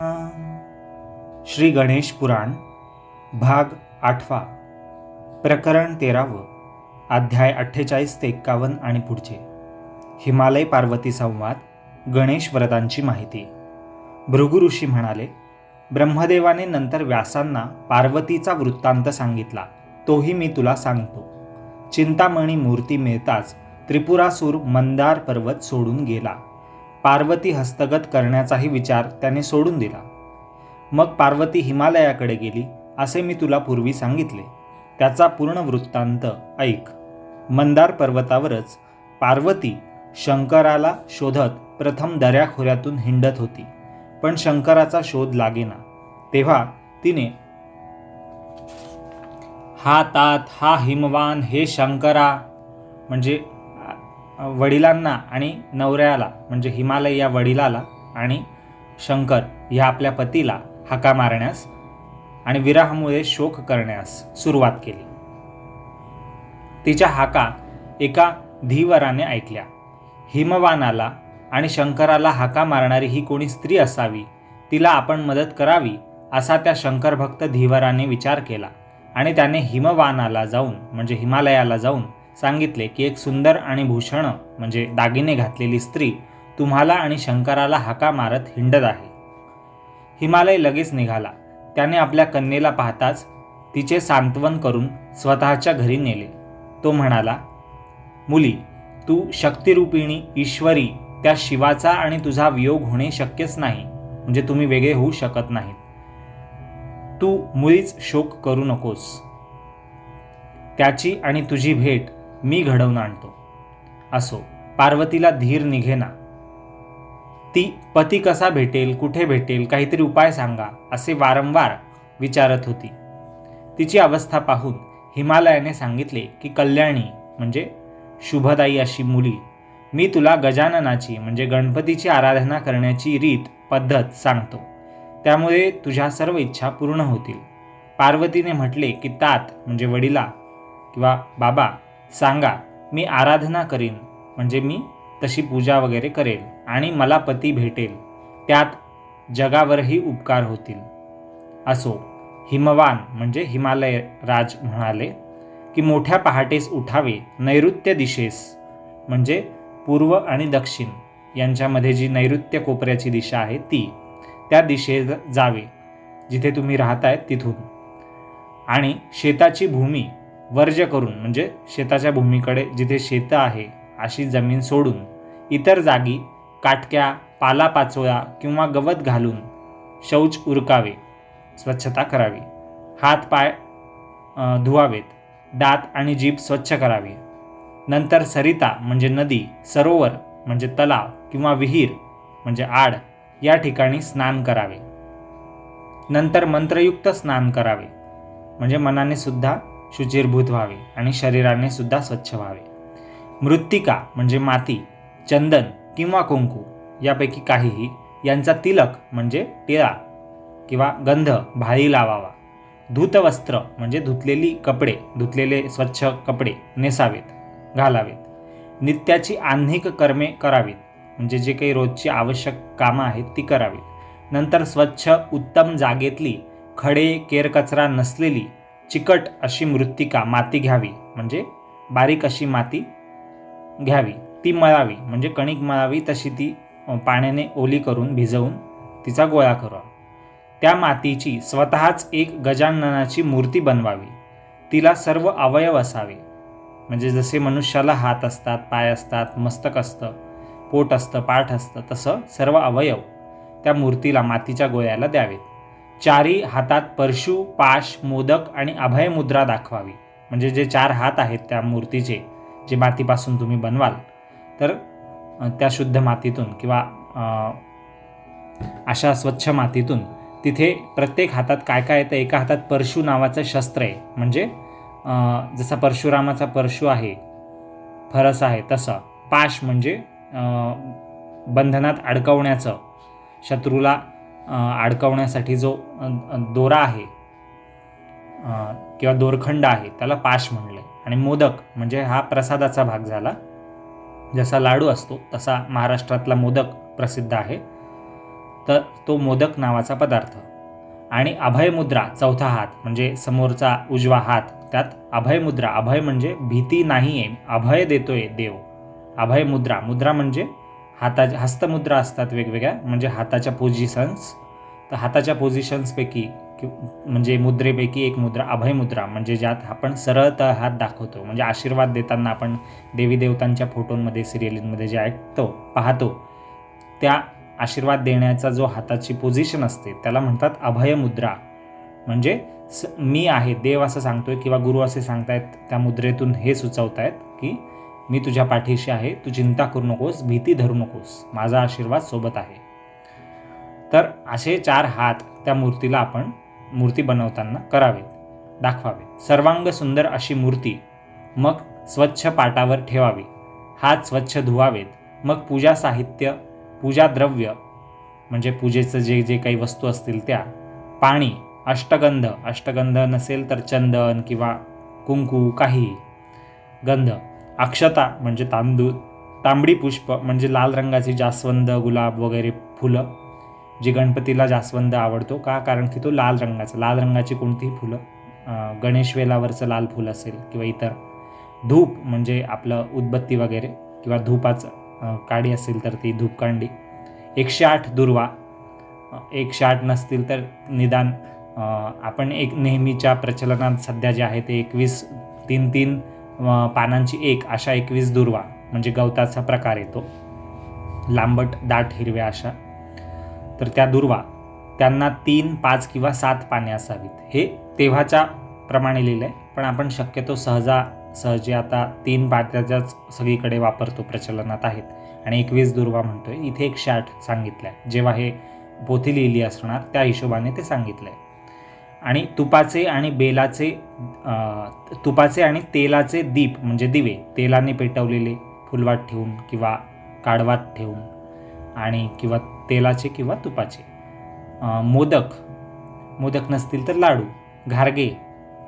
श्री गणेश पुराण भाग 8 प्रकरण 13 अध्याय 48 ते 51 आणि पुढचे. हिमालय पार्वती संवाद. गणेश व्रतांची माहिती. भृगु ऋषी म्हणाले, ब्रह्मदेवाने नंतर व्यासांना पार्वतीचा वृत्तांत सांगितला, तोही मी तुला सांगतो. चिंतामणी मूर्ती मिळताच त्रिपुरासूर मंदार पर्वत सोडून गेला. पार्वती हस्तगत करण्याचाही विचार त्याने सोडून दिला. मग पार्वती हिमालयाकडे गेली असे मी तुला पूर्वी सांगितले. त्याचा पूर्ण वृत्तांत ऐक. मंदार पर्वतावरच पार्वती शंकराला शोधत प्रथम दऱ्याखोऱ्यातून हिंडत होती, पण शंकराचा शोध लागेना. तेव्हा तिने, हा तात, हा हिमवान, हे शंकरा, म्हणजे वडिलांना आणि नवऱ्याला, म्हणजे हिमालय या वडिलाला आणि शंकर ह्या आपल्या पतीला हाका मारण्यास आणि विरहामुळे शोक करण्यास सुरुवात केली. तिच्या हाका एका धीवराने ऐकल्या. हिमवानाला आणि शंकराला हाका मारणारी ही कोणी स्त्री असावी, तिला आपण मदत करावी असा त्या शंकरभक्त धीवराने विचार केला आणि त्याने हिमवानाला जाऊन, म्हणजे हिमालयाला जाऊन सांगितले की एक सुंदर आणि भूषण, म्हणजे दागिने घातलेली स्त्री तुम्हाला आणि शंकराला हाका मारत हिंडत आहे. हिमालय लगेच निघाला. त्याने आपल्या कन्येला पाहताच तिचे सांत्वन करून स्वतःच्या घरी नेले. तो म्हणाला, मुली, तू शक्तिरूपिणी ईश्वरी त्या शिवाचा आणि तुझा वियोग होणे शक्यच नाही, म्हणजे तुम्ही वेगळे होऊ शकत नाहीत. तू मुळीच शोक करू नकोस. त्याची आणि तुझी भेट मी घडवून आणतो. असो, पार्वतीला धीर निघेना. ती पती कसा भेटेल, कुठे भेटेल, काहीतरी उपाय सांगा असे वारंवार विचारत होती. तिची अवस्था पाहून हिमालयाने सांगितले की कल्याणी, म्हणजे शुभदायी अशी मुली, मी तुला गजाननाची, म्हणजे गणपतीची आराधना करण्याची रीत पद्धत सांगतो. त्यामुळे तुझ्या सर्व इच्छा पूर्ण होतील. पार्वतीने म्हटले की तात, म्हणजे वडिला किंवा बाबा, सांगा, मी आराधना करीन, म्हणजे मी तशी पूजा वगैरे करेल आणि मला पती भेटेल, त्यात जगावरही उपकार होतील. असो, हिमवान म्हणजे हिमालय राज म्हणाले की मोठ्या पहाटेस उठावे, नैऋत्य दिशेस, म्हणजे पूर्व आणि दक्षिण यांच्यामध्ये जी नैऋत्य कोपऱ्याची दिशा आहे त्या दिशेत जावे, जिथे तुम्ही राहताय तिथून, आणि शेताची भूमी वर्ज्य करून, म्हणजे शेताच्या भूमीकडे जिथे शेतं आहे अशी जमीन सोडून इतर जागी काटक्या, पालापाचोळा किंवा गवत घालून शौच उरकावे, स्वच्छता करावी. हात पाय धुवावेत, दात आणि जीभ स्वच्छ करावी. नंतर सरिता म्हणजे नदी, सरोवर म्हणजे तलाव किंवा विहीर म्हणजे आड या ठिकाणी स्नान करावे. नंतर मंत्रयुक्त स्नान करावे, म्हणजे मनाने सुद्धा शुचिर्भूत व्हावे आणि शरीराने सुद्धा स्वच्छ व्हावे. मृत्तिका म्हणजे माती, चंदन किंवा कुंकू यापैकी काहीही यांचा तिलक म्हणजे टिळा किंवा गंध भाळी लावावा. धूतवस्त्र म्हणजे धुतलेली कपडे, धुतलेले स्वच्छ कपडे नेसावेत, घालावेत. नित्याची आह्निक कर्मे करावीत, म्हणजे जे काही रोजची आवश्यक कामं आहेत ती करावीत. नंतर स्वच्छ उत्तम जागेतली, खडे केरकचरा नसलेली चिकट अशी मृत्तिका माती घ्यावी, म्हणजे बारीक अशी माती घ्यावी. ती मळावी, म्हणजे कणिक मळावी तशी ती पाण्याने ओली करून भिजवून तिचा गोळा करावा. त्या मातीची स्वतःच एक गजाननाची मूर्ती बनवावी. तिला सर्व अवयव असावे, म्हणजे जसे मनुष्याला हात असतात, पाय असतात, मस्तक असतं, पोट असतं, पाठ असतं, तसं सर्व अवयव त्या मूर्तीला, मातीच्या गोळ्याला द्यावेत. चारी हातात परशु, पाश, मोदक आणि अभयमुद्रा दाखवावी, म्हणजे जे 4 हात आहेत त्या मूर्तीचे, जे मातीपासून तुम्ही बनवाल, तर त्या शुद्ध मातीतून किंवा अशा स्वच्छ मातीतून तिथे प्रत्येक हातात काय काय येतं. एका हातात परशु नावाचं शस्त्र आहे, म्हणजे जसा परशुरामाचा परशु आहे, फरस आहे, तसं. पाश म्हणजे बंधनात अडकवण्याचं, शत्रूला अडकवण्यासाठी जो दोरा आहे किंवा दोरखंड आहे त्याला पाश म्हणले. आणि मोदक म्हणजे हा प्रसादाचा भाग झाला. जसा लाडू असतो तसा महाराष्ट्रातला मोदक प्रसिद्ध आहे. तर तो मोदक नावाचा पदार्थ. आणि अभयमुद्रा चौथा हात म्हणजे समोरचा उजवा हात, त्यात अभयमुद्रा. अभय म्हणजे भीती नाही आहे, अभय देतोय देव. अभयमुद्रा, मुद्रा म्हणजे हस्तमुद्रा असतात वेगवेगळ्या, म्हणजे हाताच्या पोझिशन्स. तर हाताच्या पोझिशन्सपैकी म्हणजे मुद्रेपैकी एक मुद्रा अभयमुद्रा, म्हणजे ज्यात आपण सरळतः हात दाखवतो. म्हणजे आशीर्वाद देताना आपण देवी देवतांच्या फोटोंमध्ये सिरियलींमध्ये जे पाहतो, त्या आशीर्वाद देण्याचा जो हाताची पोझिशन असते त्याला म्हणतात अभयमुद्रा. म्हणजे मी आहे, देव असं सांगतोय किंवा गुरु असे सांगतायत त्या मुद्रेतून हे सुचवतायत की मी तुझ्या पाठीशी आहे, तू चिंता करू नकोस, भीती धरू नकोस, माझा आशीर्वाद सोबत आहे. तर असे 4 हात त्या मूर्तीला आपण मूर्ती बनवताना करावेत, दाखवावेत. सर्वांग सुंदर अशी मूर्ती मग स्वच्छ पाटावर ठेवावी, हात स्वच्छ धुवावेत. मग पूजा साहित्य, पूजा द्रव्य म्हणजे पूजेचं जे जे काही वस्तू असतील त्या, पाणी, अष्टगंध, अष्टगंध नसेल तर चंदन किंवा कुंकू, काही गंध, अक्षता म्हणजे तांदूळ, तांबडी पुष्प म्हणजे लाल रंगाची जास्वंद, गुलाब वगैरे फुलं. जी गणपतीला जास्वंद आवडतो का, कारण की तो लाल रंगाची कोणतीही फुलं, गणेश वेलावरचं लाल फुल असेल किंवा इतर. धूप म्हणजे आपलं उदबत्ती वगैरे किंवा धूपाचं काडी असेल तर ती धूपकांडी. 108 दुर्वा, 108 नसतील तर निदान आपण एक नेहमीच्या प्रचलनात सध्या जे आहे ते 21, 3 पानांची एक अशा 21 दुर्वा, म्हणजे गवताचा प्रकार येतो, लांबट दाट हिरव्या अशा. तर त्या दुर्वा, त्यांना 3, 5 किंवा 7 पाने असावीत. हे तेव्हाच्या प्रमाणे लिहिलं आहे, पण आपण शक्यतो सहजी आता 3 पात्याच्याच सगळीकडे वापरतो, प्रचलनात आहेत. आणि 21 दुर्वा म्हणतोय, इथे 108 सांगितलं आहे. जेव्हा हे पोथी लिहिली असणार त्या हिशोबाने ते सांगितलं आहे. आणि तुपाचे आणि तेलाचे दीप म्हणजे दिवे, तेलाने पेटवलेले, फुलवात ठेवून किंवा काडवात ठेवून, आणि किंवा तेलाचे किंवा तुपाचे. मोदक नसतील तर लाडू, घारगे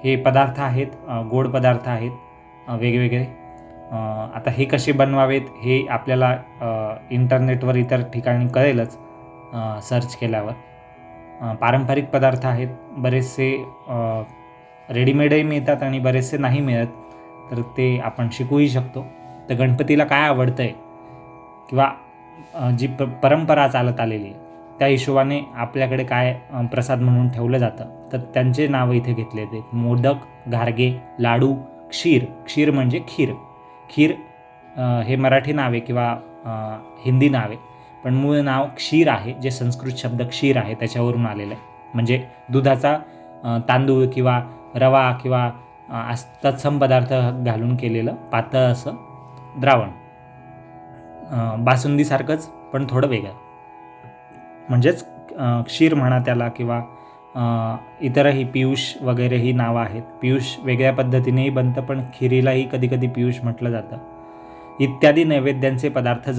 हे पदार्थ आहेत, गोड पदार्थ आहेत वेगवेगळे. आता हे कसे बनवावेत हे आपल्याला इंटरनेटवर इतर ठिकाणी कळेलच सर्च केल्यावर. पारंपरिक पदार्थ आहेत, बरेचसे रेडीमेडही मिळतात आणि बरेचसे नाही मिळत, तर ते आपण शिकूही शकतो. तर गणपतीला काय आवडतं आहे किंवा जी परंपरा चालत आलेली त्या हिशोबाने आपल्याकडे काय प्रसाद म्हणून ठेवलं जातं, तर त्यांचे नावं इथे घेतले आहेत. मोदक, घारगे, लाडू, क्षीर म्हणजे खीर हे मराठी नाव आहे किंवा हिंदी नाव आहे, पण मूळ नाव क्षीर आहे, जे संस्कृत शब्द क्षीर आहे त्याच्यावरून आलेलं आहे. म्हणजे दुधाचा तांदूळ किंवा रवा किंवा तत्सम पदार्थ घालून केलेलं पातळ असं द्रावण. बासुंदीसारखंच पण थोडं वेगळं, म्हणजेच क्षीर म्हणा त्याला, किंवा इतरही पियुष वगैरे ही नावं आहेत. पियुष वेगळ्या पद्धतीनेही बनतं, पण खिरीलाही कधी पियुष म्हटलं जातं. इत्यादी नैवेद्यांचे पदार्थ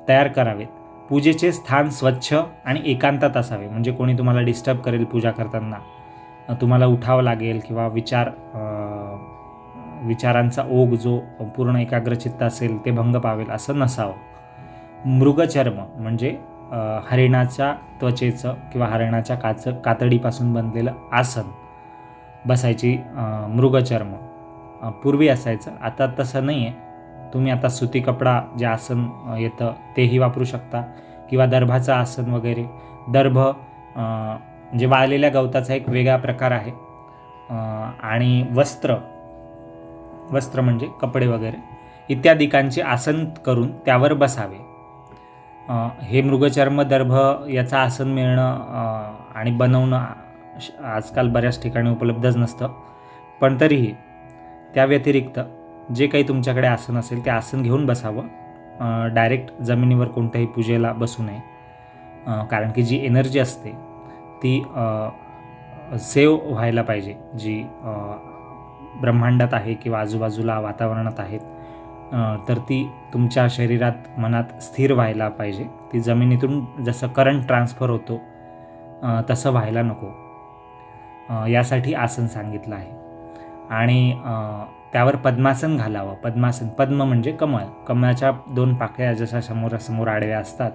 तयार करावेत. पूजेचे स्थान स्वच्छ आणि एकांतात असावे, म्हणजे कोणी तुम्हाला डिस्टर्ब करेल पूजा करताना, तुम्हाला उठावं लागेल किंवा विचारांचा ओघ जो पूर्ण एकाग्रचित्त असेल ते भंग पावेल असं नसावं. मृगचर्म म्हणजे हरिणाच्या त्वचेचं किंवा हरिणाच्या कातडीपासून बनलेलं आसन बसायची, मृगचर्म पूर्वी असायचं, आता तसं नाही आहे. तुम्ही आता सुती कपडा जे आसन येतं तेही वापरू शकता, किंवा दर्भाचं आसन वगैरे. दर्भ म्हणजे वाळलेल्या गवताचा एक वेगळा प्रकार आहे. आणि वस्त्र म्हणजे कपडे वगैरे इत्यादिकांचे आसन करून त्यावर बसावे. हे मृगचर्म, दर्भ याचं आसन मिळणं आणि बनवणं आजकाल बऱ्याच ठिकाणी उपलब्धच नसतं, पण तरीही त्या व्यतिरिक्त जे काही तुमच्याकडे आसन असेल ते आसन घेऊन बसावं. डायरेक्ट जमिनीवर कोणत्याही पूजेला बसू नये, कारण की जी एनर्जी असते ती सेव्ह व्हायला पाहिजे, जी ब्रह्मांडात आहे किंवा आजूबाजूला वातावरणात आहेत, तर ती तुमच्या शरीरात मनात स्थिर व्हायला पाहिजे. ती जमिनीतून जसं करंट ट्रान्सफर होतो तसं व्हायला नको, यासाठी आसन सांगितलं आहे. आणि त्यावर पद्मासन घालावं. पद्म म्हणजे कमळाच्या 2 पाकळ्या जशा समोरासमोर आडव्या असतात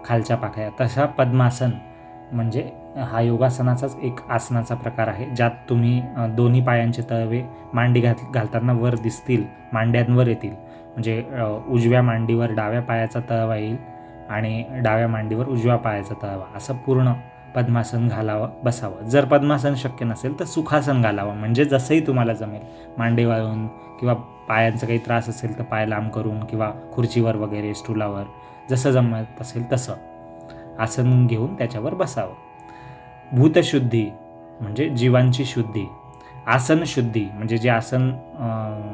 खालच्या पाकळ्या, तसा पद्मासन म्हणजे हा योगासनाचाच एक आसनाचा प्रकार आहे, ज्यात तुम्ही दोन्ही पायांचे तळवे मांडी घालताना वर दिसतील, मांड्यांवर येतील. म्हणजे उजव्या मांडीवर डाव्या पायाचा तळवा येईल आणि डाव्या मांडीवर उजव्या पायाचा तळवा, असं पूर्ण पद्मासन घालावं, बसावं. जर पद्मासन शक्य नसेल तर सुखासन घालावं, म्हणजे जसंही तुम्हाला जमेल, मांडी वाळून किंवा पायांचा काही त्रास असेल तर पाय लांब करून किंवा खुर्चीवर वगैरे, स्टूलावर, जसं जमत असेल तसं आसन घेऊन त्याच्यावर बसावं. भूतशुद्धी म्हणजे जीवांची शुद्धी. आसन शुद्धी म्हणजे जे आसन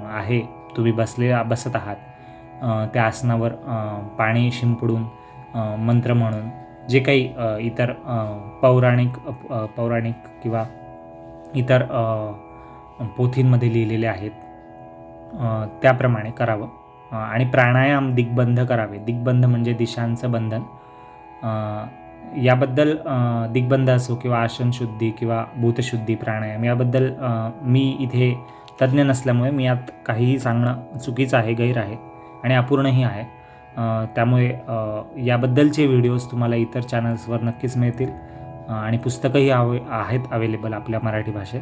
आहे, तुम्ही बसत आहात, त्या आसनावर पाणी शिंपडून, मंत्र म्हणून, जे काही इतर पौराणिक किंवा इतर पोथींमध्ये लिहिलेले आहेत त्याप्रमाणे करावं. आणि प्राणायाम दिग्बंध करावे. दिग्बंध म्हणजे दिशांचं बंधन. याबद्दल दिग्बंध असो किंवा आसनशुद्धी किंवा भूतशुद्धी, प्राणायाम याबद्दल मी इथे तज्ज्ञ नसल्यामुळे मी यात काहीही सांगणं चुकीचं आहे, गैर आहे आणि अपूर्णही आहे. त्यामुळे याबद्दलचे व्हिडिओज तुम्हाला इतर चॅनल्सवर नक्कीच मिळतील आणि पुस्तकंही आहेत अवेलेबल आपल्या मराठी भाषेत.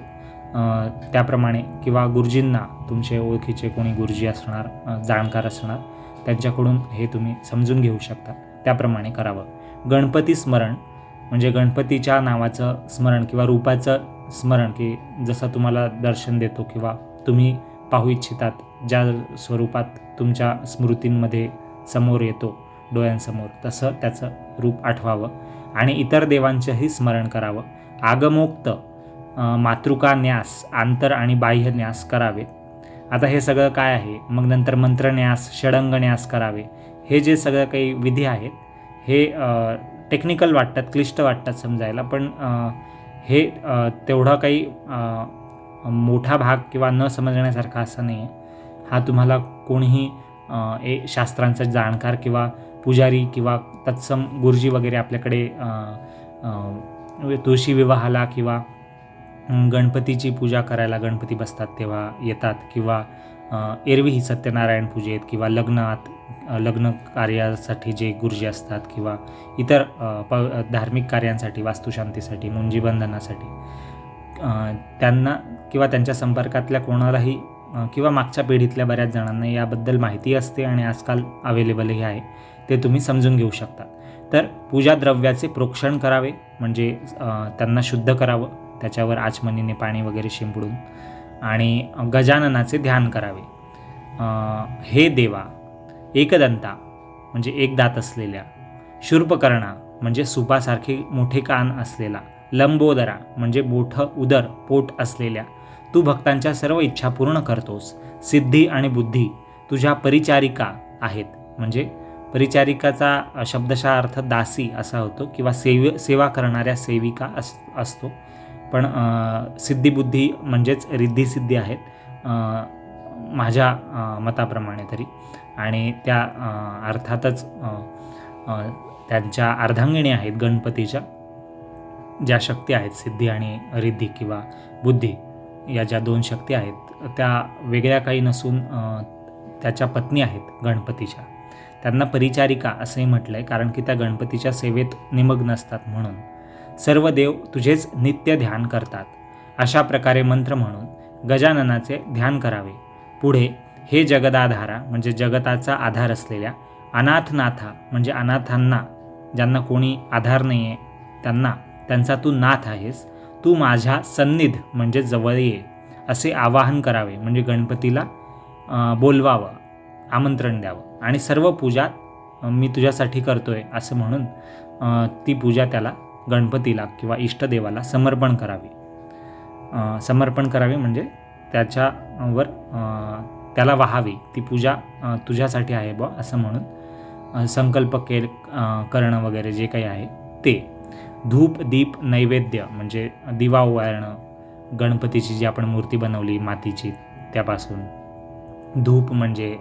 त्याप्रमाणे किंवा गुरुजींना, तुमचे ओळखीचे कोणी गुरुजी असणार, जाणकार असणार, त्यांच्याकडून हे तुम्ही समजून घेऊ शकता, त्याप्रमाणे करावं. गणपती स्मरण म्हणजे गणपतीच्या नावाचं स्मरण किंवा रूपाचं स्मरण, की जसं तुम्हाला दर्शन देतो किंवा तुम्ही पाहू इच्छितात ज्या स्वरूपात तुमच्या स्मृतींमध्ये समोर येतो, डोळ्यांसमोर, तसं त्याचं रूप आठवावं. आणि इतर देवांचंही स्मरण करावं. आगमोक्त, मातृका न्यास, आंतर आणि बाह्य न्यास करावे. आता हे सगळं काय आहे, मग नंतर मंत्रन्यास, षडंग न्यास करावे. हे जे सगळं काही विधी आहेत हे टेक्निकल वाटतात, क्लिष्ट वाटतात समजायला, पण हे तेवढा काही मोठा भाग किंवा न समजण्यासारखा असा नाही आहे. हा तुम्हाला कोणीही शास्त्रांचा जाणकार किंवा पुजारी किंवा तत्सम गुरुजी वगैरे आपल्याकडे तुळशी विवाहाला किंवा गणपतीची पूजा करायला गणपती बसतात तेव्हा येतात, किंवा एरवीही सत्यनारायण पूजेत किंवा लग्न कार्यासाठी जे गुरुजी असतात किंवा इतर धार्मिक कार्यांसाठी, वास्तुशांतीसाठी, मुंजीबंधनासाठी, त्यांना किंवा त्यांच्या संपर्कातल्या कोणालाही किंवा मागच्या पिढीतल्या बऱ्याच जणांना याबद्दल माहिती असते आणि आजकाल अवेलेबलही आहे, ते तुम्ही समजून घेऊ शकता. तर पूजा द्रव्याचे प्रोक्षण करावे म्हणजे त्यांना शुद्ध करावं, त्याच्यावर आचमनीने पाणी वगैरे शिंपडून. आणि गजाननाचे ध्यान करावे. हे देवा, एकदंता म्हणजे एक दात असलेल्या, शूर्पकर्णा म्हणजे सुपासारखे मोठे कान असलेला, लंबोदरा म्हणजे मोठं उदर, पोट असलेल्या, तू भक्तांच्या सर्व इच्छा पूर्ण करतोस. सिद्धी आणि बुद्धी तुझ्या परिचारिका आहेत. म्हणजे परिचारिकाचा शब्दशः अर्थ दासी असा होतो किंवा सेवा करणाऱ्या सेविका असतो, पण सिद्धिबुद्धी म्हणजेच रिद्धिसिद्धी आहेत माझ्या मताप्रमाणे तरी. आणि त्या अर्थातच त्यांच्या अर्धांगिणी आहेत गणपतीच्या, ज्या शक्ती आहेत सिद्धी आणि रिद्धी किंवा बुद्धी, या ज्या दोन शक्ती आहेत त्या वेगळ्या काही नसून त्याच्या पत्नी आहेत गणपतीच्या. त्यांना परिचारिका असंही म्हटलं आहे कारण की त्या गणपतीच्या सेवेत निमग्न असतात म्हणून. सर्व देव तुझेच नित्य ध्यान करतात. अशा प्रकारे मंत्र म्हणून गजाननाचे ध्यान करावे. पुढे हे जगदाधारा म्हणजे जगताचा आधार असलेल्या, अनाथनाथा म्हणजे अनाथांना, ज्यांना कोणी आधार नाही आहे त्यांचा तू नाथ आहेस. तू माझ्या सन्निध म्हणजे जवळ ये असे आवाहन करावे. म्हणजे गणपतीला बोलवावं, आमंत्रण द्यावं आणि सर्व पूजा मी तुझ्यासाठी करतोय असं म्हणून ती पूजा त्याला, गणपतीला किंवा इष्टदेवाला समर्पण करावी म्हणजे त्याच्यावर त्याला वाहावी. ती पूजा तुझ्यासाठी आहे बुवा असं म्हणून संकल्प करणं वगैरे जे काही आहे ते. धूप, दीप, नैवेद्य म्हणजे दिवा ओवाळणं, गणपतीची जी आपण मूर्ती बनवली मातीची त्यापासून. धूप म्हणजे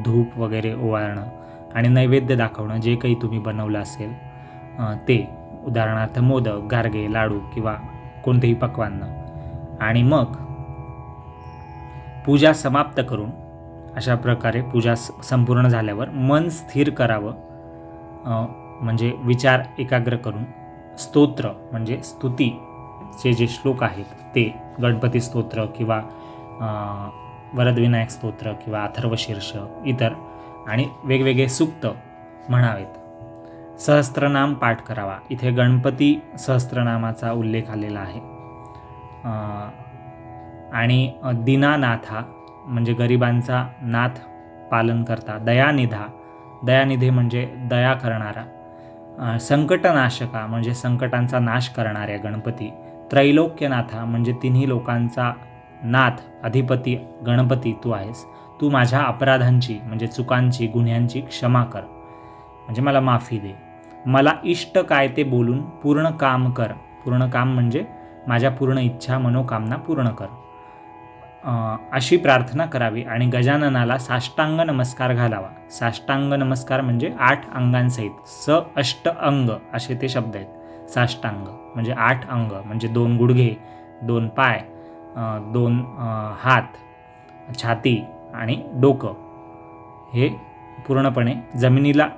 धूप वगैरे ओवाळणं आणि नैवेद्य दाखवणं, जे काही तुम्ही बनवलं असेल ते, उदाहरणार्थ मोदक, गारगे, लाडू किंवा कोणतेही पक्वान्न. आणि मग पूजा समाप्त करून, अशा प्रकारे पूजा संपूर्ण झाल्यावर मन स्थिर करावं. म्हणजे विचार एकाग्र करून स्तोत्र म्हणजे स्तुतीचे जे श्लोक आहेत ते गणपती स्तोत्र किंवा वरदविनायक स्तोत्र किंवा अथर्वशीर्ष इतर आणि वेगवेगळे सूक्त म्हणावेत. सहस्त्रनाम पाठ करावा. इथे गणपती सहस्त्रनामाचा उल्लेख आलेला आहे. आणि दीनानाथा म्हणजे गरिबांचा नाथ पालन करता. दयानिधा, दयानिधी म्हणजे दया करणारा. संकटनाशका म्हणजे संकटांचा नाश करणाऱ्या गणपती. त्रैलोक्यनाथा म्हणजे तिन्ही लोकांचा नाथ अधिपती गणपती तू आहेस. तू माझ्या अपराधांची म्हणजे चुकांची गुन्ह्यांची क्षमा कर म्हणजे मला माफी दे. मला इष्ट काय ते बोलून पूर्ण काम कर. पूर्ण काम म्हणजे माझ्या पूर्ण इच्छा मनोकामना पूर्ण कर अशी प्रार्थना करावी. आणि गजाननाला साष्टांग नमस्कार घालावा. साष्टांग नमस्कार म्हणजे 8 अंगांसहित. अष्ट अंग असे ते शब्द आहेत. साष्टांग म्हणजे 8 अंग म्हणजे 2 गुडघे, 2 पाय, 2 हात, छाती आणि डोकं हे पूर्णपणे जमिनीला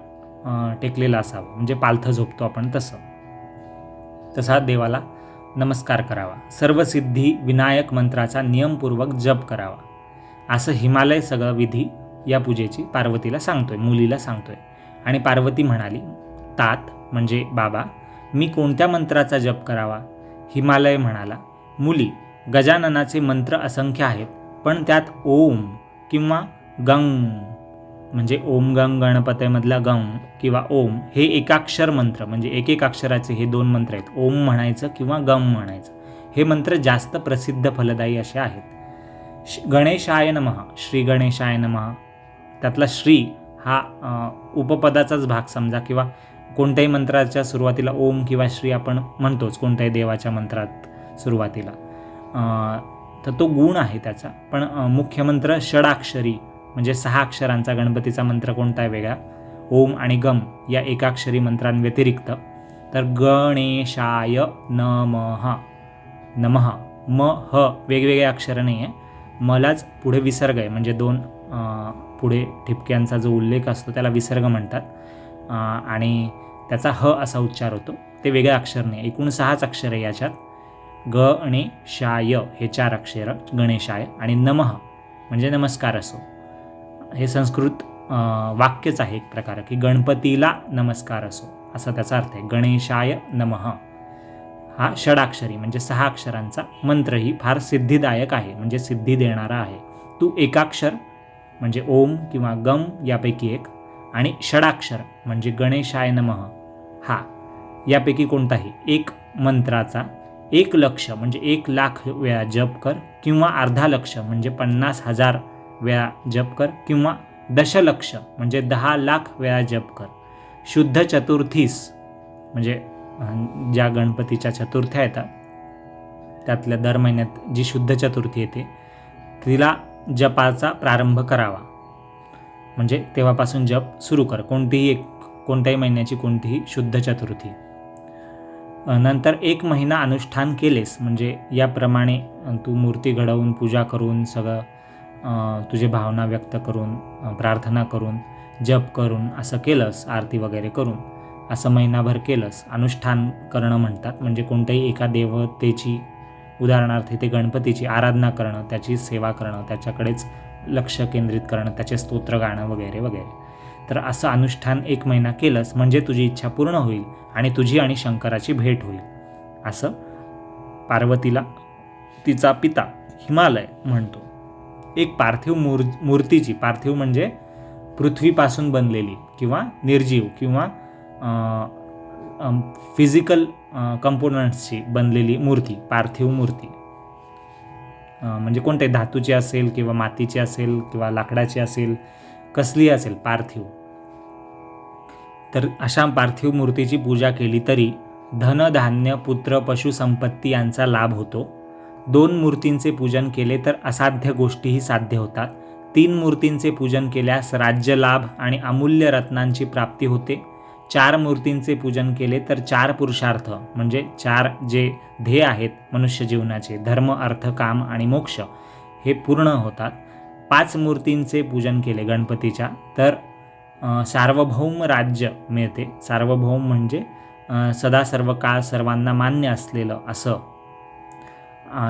टेकलेलं असावं म्हणजे पालथं झोपतो आपण तसा देवाला नमस्कार करावा. सर्व सिद्धी विनायक मंत्राचा नियमपूर्वक जप करावा. असं हिमालय सगळं विधी या पूजेची पार्वतीला सांगतोय, मुलीला सांगतोय. आणि पार्वती म्हणाली, तात म्हणजे बाबा, मी कोणत्या मंत्राचा जप करावा? हिमालय म्हणाला, मुली, गजाननाचे मंत्र असंख्य आहेत, पण त्यात ओम किंवा गंग म्हणजे ओम गंग गणपतीमधला गंग किंवा ओम हे एकाक्षर मंत्र म्हणजे एक अक्षराचे हे 2 मंत्र आहेत. ओम म्हणायचं किंवा गम म्हणायचं. हे मंत्र जास्त प्रसिद्ध फलदायी असे आहेत. गणेशाय नमः, श्री गणेशाय नमः. त्यातला श्री हा उपपदाचाच भाग समजा किंवा कोणत्याही मंत्राच्या सुरुवातीला ओम किंवा श्री आपण म्हणतोच कोणत्याही देवाच्या मंत्रात सुरुवातीला. तर तो गुण आहे त्याचा. पण मुख्य मंत्र षडाक्षरी म्हणजे 6 अक्षरांचा गणपतीचा मंत्र कोणता आहे वेगळा? ओम आणि गम या एकाक्षरी मंत्रांव्यतिरिक्त तर गणेशाय नमः. नमः म ह वेगवेगळे अक्षर नाही आहे. मलाच पुढे विसर्ग आहे म्हणजे 2 पुढे ठिपक्यांचा जो उल्लेख असतो त्याला विसर्ग म्हणतात. आणि त्याचा ह असा उच्चार होतो. ते वेगळं अक्षर नाही. एकूण 6च अक्षर आहे याच्यात. गणेशाय हे 4 अक्षर गणेशाय आणि नमः म्हणजे नमस्कार असो. हे संस्कृत वाक्यच आहे एक प्रकार की गणपतीला नमस्कार असो असा त्याचा अर्थ आहे. गणेशाय नमः हा षडाक्षरी म्हणजे 6 अक्षरांचा मंत्रही फार सिद्धिदायक आहे म्हणजे सिद्धी देणारा आहे. तू एकाक्षर म्हणजे ओम किंवा गम यापैकी एक आणि षडाक्षर म्हणजे गणेशाय नमः हा यापैकी कोणताही एक मंत्राचा 1 लक्ष म्हणजे 1 लाख वेळा जप कर किंवा अर्धा लक्ष म्हणजे 50,000 वेळा जप कर किंवा दशलक्ष म्हणजे 10 लाख वेळा जप कर. शुद्ध चतुर्थीस म्हणजे ज्या गणपतीच्या चतुर्थ्या येतात त्यातल्या दर महिन्यात जी शुद्ध चतुर्थी येते तिला जपाचा प्रारंभ करावा म्हणजे तेव्हापासून जप सुरू कर. कोणत्याही महिन्याची कोणतीही शुद्ध चतुर्थी. नंतर 1 महिना अनुष्ठान केलेस म्हणजे याप्रमाणे तू मूर्ती घडवून पूजा करून सगळं तुझे भावना व्यक्त करून प्रार्थना करून जप करून असं केलंस, आरती वगैरे करून असं महिनाभर केलंस. अनुष्ठान करणं म्हणतात म्हणजे कोणत्याही एका देवतेची उदाहरणार्थ ते गणपतीची आराधना करणं, त्याची सेवा करणं, त्याच्याकडेच लक्ष केंद्रित करणं, त्याचे स्तोत्र गाणं वगैरे वगैरे. तर असं अनुष्ठान 1 महिना केलंस म्हणजे तुझी इच्छा पूर्ण होईल आणि तुझी आणि शंकराची भेट होईल असं पार्वतीला तिचा पिता हिमालय म्हणतो. एक पार्थिव मूर्तीची, पार्थिव म्हणजे पृथ्वीपासून बनलेली किंवा निर्जीव किंवा फिजिकल कंपोनंट्सची बनलेली मूर्ती, पार्थिव मूर्ती म्हणजे कोणत्याही धातूची असेल किंवा मातीची असेल किंवा लाकडाची असेल, कसली असेल पार्थिव. तर अशा पार्थिव मूर्तीची पूजा केली तरी धन धान्य पुत्र पशुसंपत्ती यांचा लाभ होतो. 2 मूर्तींचे पूजन केले तर असाध्य गोष्टीही साध्य होतात. 3 मूर्तींचे पूजन केल्यास राज्य लाभ आणि अमूल्य रत्नांची प्राप्ती होते. 4 मूर्तींचे पूजन केले तर 4 पुरुषार्थ म्हणजे 4 जे ध्येय आहेत मनुष्य जीवनाचे, धर्म अर्थ काम आणि मोक्ष हे पूर्ण होतात. 5 मूर्तींचे पूजन केले गणपतीच्या तर सार्वभौम राज्य मिळते. सार्वभौम म्हणजे सदा सर्व काळ सर्वांना मान्य असलेलं असं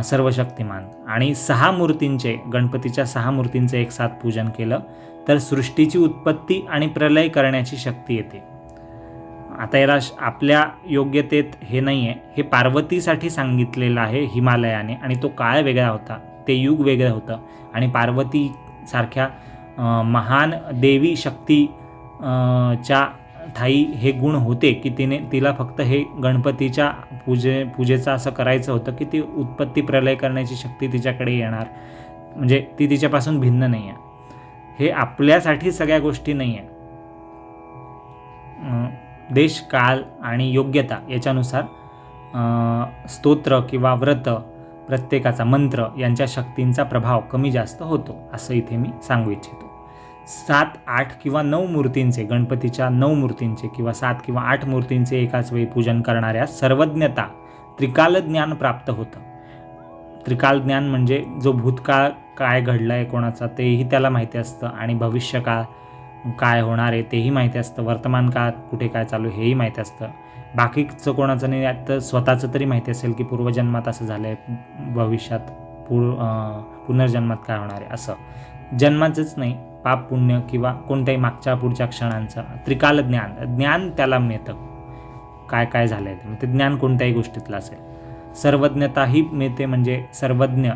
सर्वशक्तिमान. आणि 6 मूर्तींचे, गणपतीच्या 6 मूर्तींचे एक साथ पूजन केलं तर सृष्टीची उत्पत्ती आणि प्रलय करण्याची शक्ती येते. आता याला आपल्या योग्यतेत हे नाही आहे, हे पार्वतीसाठी सांगितलेलं आहे हिमालयाने, आणि तो काळ वेगळा होता, ते युग वेगळं होतं. आणि पार्वतीसारख्या महान देवी शक्ती च्या ठाई हे गुण होते की तिला फक्त हे गणपतीच्या पूजेचं असं करायचं होतं की ती उत्पत्ती प्रलय करण्याची शक्ती तिच्याकडे येणार, म्हणजे ती तिच्यापासून भिन्न नाही आहे. हे आपल्यासाठी सगळ्या गोष्टी नाही आहे. देश, काल आणि योग्यता याच्यानुसार स्तोत्र किंवा व्रत, प्रत्येकाचा मंत्र यांच्या शक्तींचा प्रभाव कमी जास्त होतो, असं इथे मी सांगू इच्छितो. 7, 8 किंवा 9 मूर्तींचे, गणपतीच्या 9 मूर्तींचे किंवा 7 किंवा 8 मूर्तींचे एकाच वेळी पूजन करणाऱ्या सर्वज्ञता, त्रिकाल ज्ञान प्राप्त होतं. त्रिकाल ज्ञान म्हणजे जो भूतकाळ काय घडलं आहे कोणाचा तेही त्याला माहिती असतं, आणि भविष्यकाळ काय होणार आहे तेही माहिती असतं, वर्तमान काळात कुठे काय चालू हेही माहिती असतं. बाकीचं कोणाचं नाही, तर स्वतःचं तरी माहिती असेल की पूर्वजन्मात असं झालं आहे, भविष्यात पुनर्जन्मात काय होणार आहे, असं जन्माचंच नाही, पाप पुण्य किंवा कोणत्याही मागच्या पुढच्या क्षणांचं त्रिकाल ज्ञान त्याला मिळतं, काय काय झालं आहे ते ज्ञान कोणत्याही गोष्टीतलं असेल. सर्वज्ञताही मिळते, म्हणजे सर्वज्ञ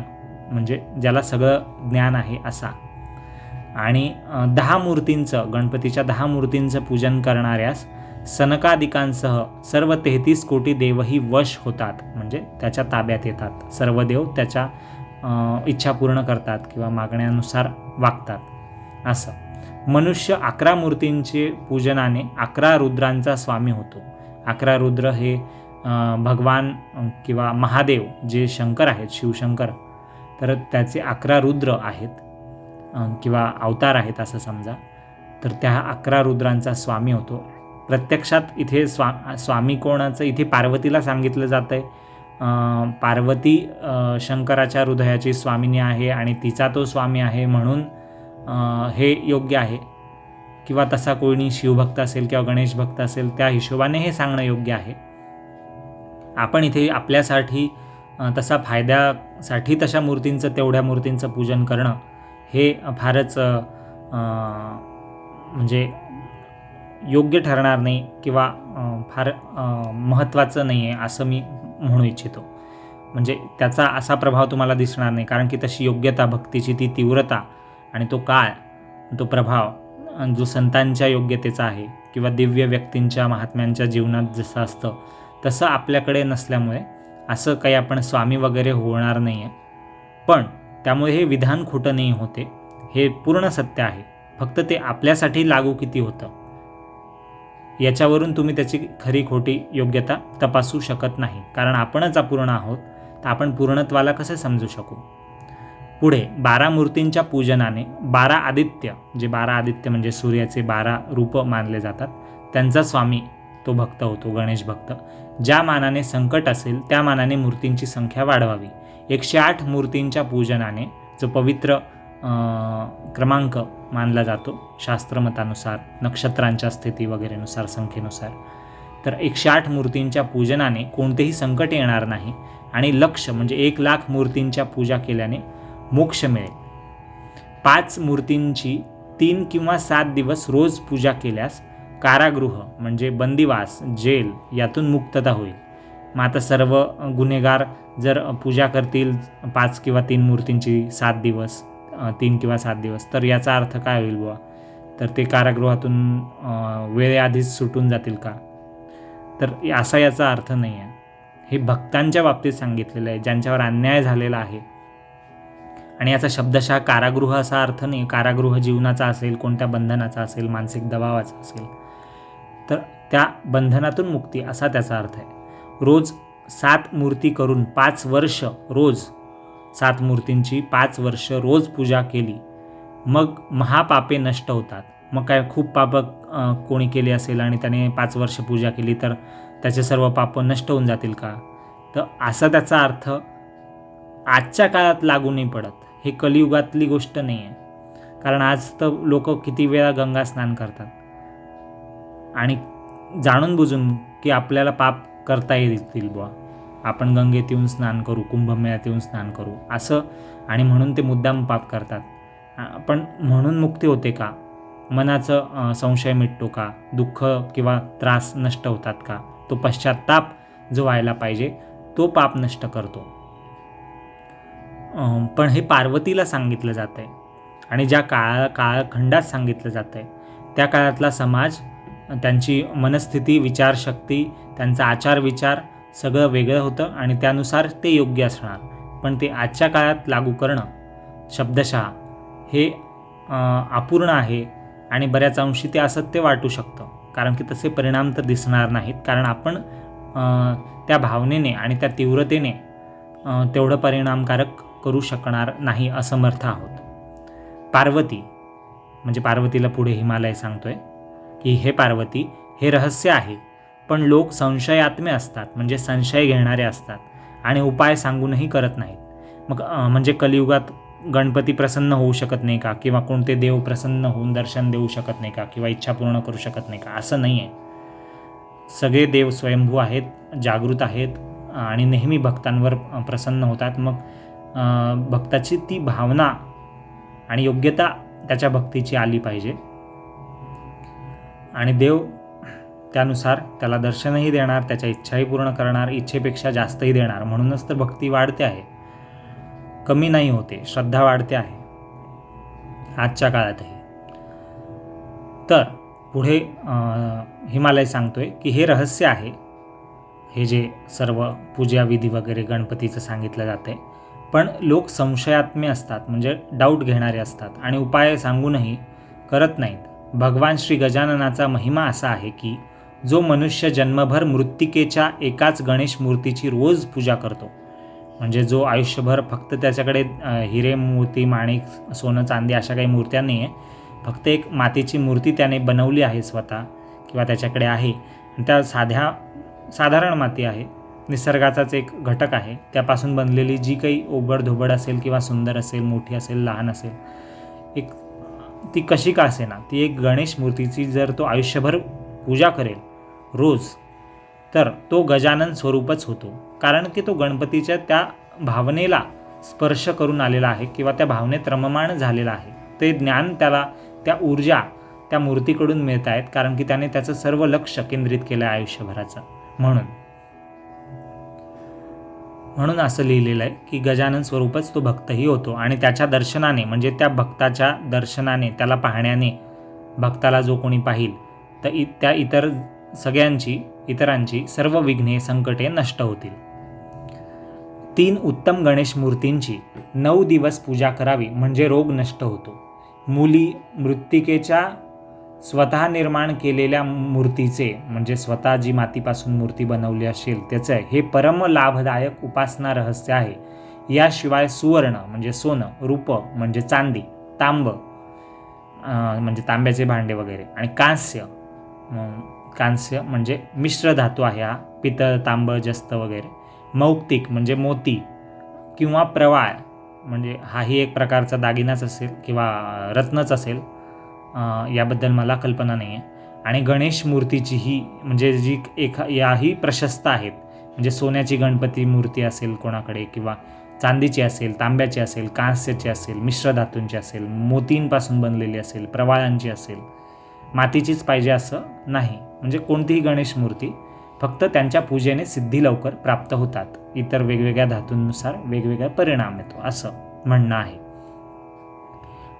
म्हणजे ज्याला सगळं ज्ञान आहे असा. आणि 10 मूर्तींचं, गणपतीच्या 10 मूर्तींचं पूजन करणाऱ्यास सनकादिकांसह सर्व 33 कोटी देवही वश होतात, म्हणजे त्याच्या ताब्यात येतात. सर्व देव त्याच्या इच्छा पूर्ण करतात किंवा मागण्यानुसार वागतात असं. मनुष्य 11 मूर्तींचे पूजनाने 11 रुद्रांचा स्वामी होतो. 11 रुद्र हे भगवान किंवा महादेव जे शंकर आहेत, शिवशंकर, तर त्याचे 11 रुद्र आहेत किंवा अवतार आहेत असं समजा. तर त्या 11 रुद्रांचा स्वामी होतो. प्रत्यक्षात इथे स्वामी कोणाचं, इथे पार्वतीला सांगितलं जातं आहे. पार्वती शंकराच्या हृदयाची स्वामिनी आहे आणि तिचा तो स्वामी आहे, म्हणून हे योग्य आहे. किंवा तसा कोणी शिवभक्त असेल किंवा गणेश भक्त असेल त्या हिशोबाने हे सांगणं योग्य आहे. आपण इथे आपल्यासाठी तसा फायद्यासाठी तशा मूर्तींचं, तेवढ्या मूर्तींचं पूजन करणं हे फारच म्हणजे योग्य ठरणार नाही किंवा फार महत्त्वाचं नाही आहे असं मी म्हणू इच्छितो. म्हणजे त्याचा असा प्रभाव तुम्हाला दिसणार नाही, कारण की तशी योग्यता, भक्तीची ती तीव्रता आणि तो काळ, तो प्रभाव जो संतांच्या योग्यतेचा आहे किंवा दिव्य व्यक्तींच्या, महात्म्यांच्या जीवनात जसं असतं तसं आपल्याकडे नसल्यामुळे असं काही आपण स्वामी वगैरे होणार नाही आहे. पण त्यामुळे हे विधान खोटं नाही होते, हे पूर्ण सत्य आहे. फक्त ते आपल्यासाठी लागू किती होतं याच्यावरून तुम्ही त्याची खरी खोटी योग्यता तपासू शकत नाही, कारण आपणच अपूर्ण आहोत. तर आपण पूर्णत्वाला कसं समजू शकू. पुढे 12 मूर्तींच्या पूजनाने 12 आदित्य, जे 12 आदित्य म्हणजे सूर्याचे 12 रूप मानले जातात, त्यांचा स्वामी तो भक्त होतो, गणेश भक्त. ज्या मानाने संकट असेल त्या मानाने मूर्तींची संख्या वाढवावी. 108 मूर्तींच्या पूजनाने जो पवित्र क्रमांक मानला जातो शास्त्रमतानुसार, नक्षत्रांच्या स्थिती वगैरेनुसार, संख्येनुसार, तर 108 मूर्तींच्या पूजनाने कोणतेही संकट येणार नाही आणि लक्ष म्हणजे 1,00,000 मूर्तींच्या पूजा केल्याने मोक्ष मिळेल. 5 मूर्तींची 3 किंवा 7 दिवस रोज पूजा केल्यास कारागृह म्हणजे बंदिवास, जेल यातून मुक्तता होईल. मग आता सर्व गुन्हेगार जर पूजा करतील 5 किंवा 3 मूर्तींची 7 दिवस, 3 किंवा 7 दिवस, तर याचा अर्थ काय होईल बुवा? तर ते कारागृहातून वेळेआधीच सुटून जातील का? तर असा याचा अर्थ नाही आहे. हे भक्तांच्या बाबतीत सांगितलेलं आहे, ज्यांच्यावर अन्याय झालेला आहे. आणि याचा शब्दशः कारागृह असा अर्थ नाही, कारागृह जीवनाचा असेल, कोणत्या बंधनाचा असेल, मानसिक दबावाचा असेल, तर त्या बंधनातून मुक्ती असा त्याचा अर्थ आहे. रोज 7 मूर्ती करून 5 वर्ष रोज 7 मूर्तींची 5 वर्ष रोज पूजा केली, मग महापापे नष्ट होतात. मग काय खूप पाप कोणी केली असेल आणि त्याने 5 वर्ष पूजा केली तर त्याचे सर्व पाप नष्ट होऊन जातील का? तर असा त्याचा अर्थ आजच्या काळात लागू नाही पडत. हे कलियुगातली गोष्ट नाही आहे, कारण आज तर लोक किती वेळा गंगा स्नान करतात. आणि जाणून बुजून की आपल्याला पाप करता येतील बुवा, आपण गंगेत येऊन स्नान करू, कुंभमेळ्यात येऊन स्नान करू असं, आणि म्हणून ते मुद्दाम पाप करतात. पण म्हणून मुक्ती होते का? मनाचं संशय मिटतो का? दुःख किंवा त्रास नष्ट होतात का? तो पश्चात्ताप जो व्हायला पाहिजे तो पाप नष्ट करतो. पण हे पार्वतीला सांगितलं जातं आहे, आणि ज्या काळखंडात सांगितलं जातं आहे त्या काळातला समाज, त्यांची मनस्थिती, विचारशक्ती, त्यांचा आचार विचार सगळं वेगळं होतं, आणि त्यानुसार ते योग्य असणार. पण ते आजच्या काळात लागू करणं शब्दशः हे अपूर्ण आहे, आणि बऱ्याच अंशी ते असत्य वाटू शकतं. कारण की तसे परिणाम तर दिसणार नाहीत, कारण आपण त्या भावनेने आणि त्या तीव्रतेने तेवढं परिणामकारक करू शकणार नाही असमर्थ आहोत. पार्वती म्हणजे पार्वतीला पुढे हिमालय सांगतोय की हे पार्वती, हे रहस्य आहे, पण लोक संशयात्मे असतात, म्हणजे संशय घेणारे असतात आणि उपाय सांगूनही करत नाहीत. मग म्हणजे कलियुगात गणपती प्रसन्न होऊ शकत नाही का, किंवा कोणते देव प्रसन्न होऊन दर्शन देऊ शकत नाही का, किंवा इच्छा पूर्ण करू शकत नाही का? असं नाही आहे. सगळे देव स्वयंभू आहेत, जागृत आहेत, आणि नेहमी भक्तांवर प्रसन्न होतात. मग भक्ताची ती भावना आणि योग्यता त्याच्या भक्तीची आली पाहिजे, आणि देव त्यानुसार त्याला दर्शनही देणार, त्याच्या इच्छाही पूर्ण करणार, इच्छेपेक्षा जास्तही देणार. म्हणूनच तर भक्ती वाढते आहे, कमी नाही होते, श्रद्धा वाढते आहे आजच्या काळातही. तर पुढे हिमालय सांगतोय की हे रहस्य आहे, हे जे सर्व पूजा विधी वगैरे गणपतीचं सांगितलं जाते, पण लोक संशयात्मे असतात, म्हणजे डाऊट घेणारे असतात, आणि उपाय सांगूनही करत नाहीत. भगवान श्री गजाननाचा महिमा असा आहे की जो मनुष्य जन्मभर मृत्तिकेच्या एकाच गणेश मूर्तीची रोज पूजा करतो, म्हणजे जो आयुष्यभर फक्त त्याच्याकडे हिरे, मोती, माणिक, सोनं, चांदी अशा काही मूर्त्या नाही आहे, फक्त एक मातीची मूर्ती त्याने बनवली आहे स्वतः, किंवा त्याच्याकडे आहे, आणि त्या साधारण माती आहे, निसर्गाचाच एक घटक आहे, त्यापासून बनलेली जी काही ओबडधोबड असेल, किंवा सुंदर असेल, मोठी असेल, लहान असेल, एक ती कशी का असेना, ती एक गणेश मूर्तीची जर तो आयुष्यभर पूजा करेल रोज, तर तो गजानन स्वरूपच होतो. कारण की तो गणपतीच्या त्या भावनेला स्पर्श करून आलेला आहे, किंवा त्या भावनेत रममाण झालेला आहे. ते ज्ञान त्याला, त्या ऊर्जा त्या मूर्तीकडून मिळत आहेत, कारण की त्याने त्याचं सर्व लक्ष केंद्रित केलं आहे आयुष्यभराचं. म्हणून असं लिहिलेलं आहे की गजानन स्वरूपच तो भक्तही होतो, आणि त्याच्या दर्शनाने, म्हणजे त्या भक्ताच्या दर्शनाने, त्याला पाहण्याने भक्ताला जो कोणी पाहिल तर त्या इतरांची सर्व विघ्ने, संकटे नष्ट होतील. 3 उत्तम गणेश मूर्तींची 9 दिवस पूजा करावी, म्हणजे रोग नष्ट होतो. मुली मृत्तिकेच्या स्वतः निर्माण केलेल्या मूर्तीचे, म्हणजे स्वतः जी मातीपासून मूर्ती बनवली असेल त्याचं हे परम लाभदायक उपासना रहस्य आहे. याशिवाय सुवर्ण म्हणजे सोनं, रूप म्हणजे चांदी, तांब म्हणजे तांब्याचे भांडे वगैरे, आणि कांस्य म्हणजे मिश्र धातू आहे हा, पितळ, तांब, जस्त वगैरे. मौक्तिक म्हणजे मोती किंवा प्रवाळ, म्हणजे हाही एक प्रकारचा दागिनाच असेल किंवा रत्नच असेल, याबद्दल मला कल्पना नाही आहे. आणि गणेश मूर्तीची ही म्हणजे जी याही प्रशस्त आहेत, म्हणजे सोन्याची गणपती मूर्ती असेल कोणाकडे, किंवा चांदीची असेल, तांब्याची असेल, कांस्याची असेल, मिश्र धातूंची असेल, मोतींपासून बनलेली असेल, प्रवाळांची असेल, मातीचीच पाहिजे असं नाही. म्हणजे कोणतीही गणेश मूर्ती, फक्त त्यांच्या पूजेने सिद्धी लवकर प्राप्त होतात. इतर वेगवेगळ्या धातूंनुसार वेगवेगळा परिणाम येतो असं म्हणणं आहे.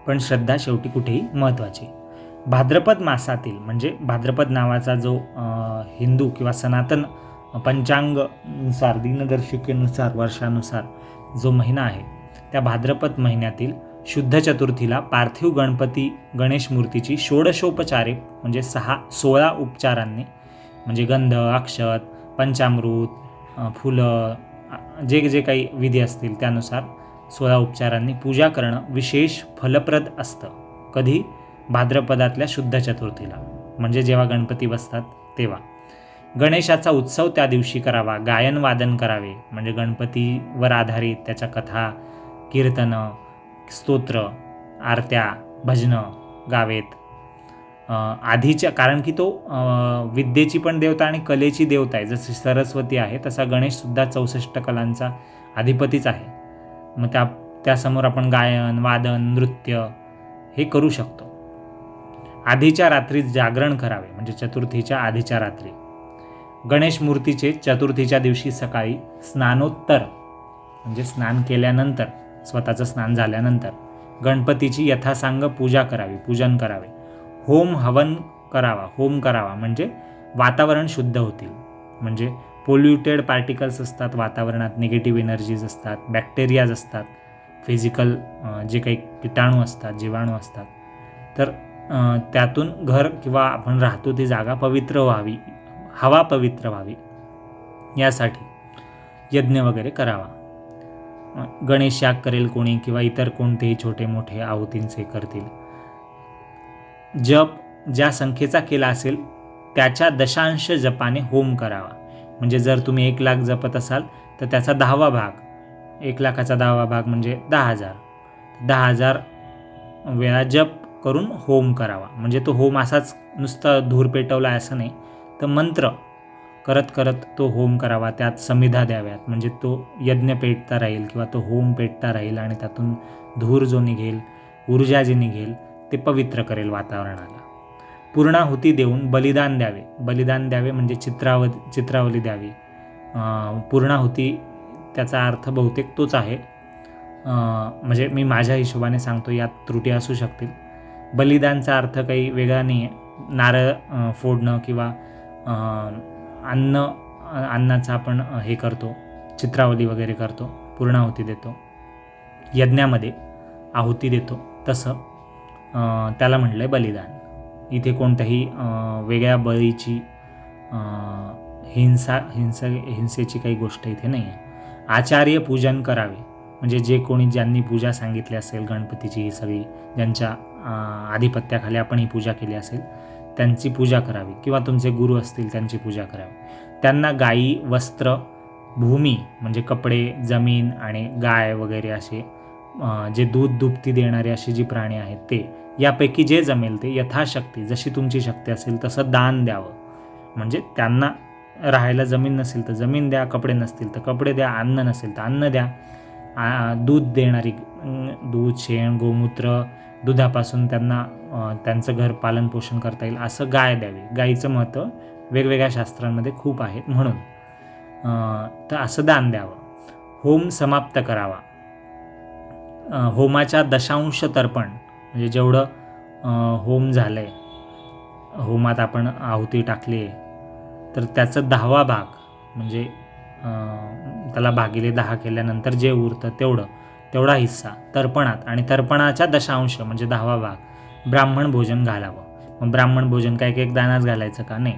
पण श्रद्धा शेवटी कुठेही महत्त्वाची. भाद्रपद मासातील, म्हणजे भाद्रपद नावाचा जो हिंदू किंवा सनातन पंचांगनुसार, दिनदर्शिकेनुसार, वर्षानुसार जो महिना आहे, त्या भाद्रपद महिन्यातील शुद्ध चतुर्थीला पार्थिव गणपती गणेश मूर्तीची षोडशोपचारे, म्हणजे 16 उपचारांनी, म्हणजे गंध, अक्षत, पंचामृत, फुलं, जे काही विधी असतील त्यानुसार 16 उपचारांनी पूजा करणं विशेष फलप्रद असतं. कधी? भाद्रपदातल्या शुद्ध चतुर्थीला, म्हणजे जेव्हा गणपती बसतात तेव्हा. गणेशाचा उत्सव त्या दिवशी करावा, गायन वादन करावे, म्हणजे गणपतीवर आधारित त्याच्या कथा, कीर्तनं, स्तोत्र, आरत्या, भजनं गावेत. आधीच्या, कारण की तो विद्येची पण देवता आणि कलेची देवता आहे. जशी सरस्वती आहे तसा गणेशसुद्धा 64 कलांचा अधिपतीच आहे. मग त्यासमोर आपण गायन, वादन, नृत्य हे करू शकतो. आधीच्या रात्री जागरण करावे, म्हणजे चतुर्थीच्या आधीच्या रात्री. गणेश मूर्तीचे चतुर्थीच्या दिवशी सकाळी स्नानोत्तर, म्हणजे स्नान केल्यानंतर, स्वतःचं स्नान झाल्यानंतर गणपतीची यथासांग पूजा करावी, पूजन करावे. होम हवन करावा, होम करावा म्हणजे वातावरण शुद्ध होतील. म्हणजे पोल्युटेड पार्टिकल्स असतात वातावरणात, निगेटिव्ह एनर्जीज असतात, बॅक्टेरियाज असतात, फिजिकल जे काही किटाणू असतात, जीवाणू असतात, तर त्यातून घर किंवा आपण राहतो ती जागा पवित्र व्हावी, हवा पवित्र व्हावी, यासाठी यज्ञ वगैरे करावा. गणेश याग करेल कोणी किंवा इतर कोणतेही छोटे मोठे आहुतींचे करतील. जप ज्या संख्येचा केला असेल त्याच्या दशांश जपाने होम करावा. म्हणजे जर तुम्ही 1,00,000 जपत असाल तर त्याचा 10वा भाग, 1,00,000चा 10वा भाग म्हणजे 10,000, 10,000 वेळा जप करून होम करावा. म्हणजे तो होम असाच नुसता धूर पेटवला असं नाही, तर मंत्र करत करत तो होम करावा. त्यात समिधा द्याव्यात, म्हणजे तो यज्ञ पेटता राहील किंवा तो होम पेटता राहील आणि त्यातून धूर जो निघेल, ऊर्जा जी निघेल ते पवित्र करेल वातावरणाला. पूर्णाहुती देऊन बलिदान द्यावे. बलिदान द्यावे म्हणजे चित्रावली द्यावी. पूर्णाहुती त्याचा अर्थ बहुतेक तोच आहे. म्हणजे मी माझ्या हिशोबाने सांगतो, यात त्रुटी असू शकतील. बलिदानचा अर्थ काही वेगळा नाही आहे. नारळ फोडणं किंवा अन्नाचा आपण हे करतो, चित्रावली वगैरे करतो, पूर्णाहुती देतो, यज्ञामध्ये आहुती देतो, तसं त्याला म्हटलं आहे बलिदान. इथे कोणत्याही वेगळ्या बळीची हिंसेची काही गोष्ट इथे नाही आहे. आचार्य पूजन करावे, म्हणजे ज्यांनी पूजा सांगितली असेल गणपतीची, ही सगळी ज्यांच्या आधिपत्याखाली आपण ही पूजा केली असेल त्यांची पूजा करावी, किंवा तुमचे गुरु असतील त्यांची पूजा करावी. त्यांना गायी, वस्त्र, भूमी म्हणजे कपडे, जमीन आणि गाय वगैरे असे जे दूध दुभती देणारे असे जी प्राणी आहेत ते, यापैकी जे जमेल ते यथाशक्ती, जशी तुमची शक्ती असेल तसं दान द्यावं. म्हणजे त्यांना राहायला जमीन नसेल तर जमीन द्या, कपडे नसतील तर कपडे द्या, अन्न नसेल तर अन्न द्या. दूध देणारी, दूध, शेण, गोमूत्र, दुधापासून त्यांना त्यांचं घर पालन पोषण करता येईल असं गाय द्यावी. गाईचं महत्त्व वेगवेगळ्या शास्त्रांमध्ये खूप आहेत, म्हणून तर असं दान द्यावं. होम समाप्त करावा. होमाच्या दशांश तर्पण, म्हणजे जेवढं होम झालं आहे, होमात आपण आहुती टाकली तर त्याचं 10वा भाग, म्हणजे त्याला भागिले 10 केल्यानंतर जे उरतं तेवढा हिस्सा तर्पणात, आणि तर्पणाच्या दशांश म्हणजे 10वा भाग ब्राह्मण भोजन घालावं. मग ब्राह्मण भोजन काय एक दानाच घालायचं का? नाही,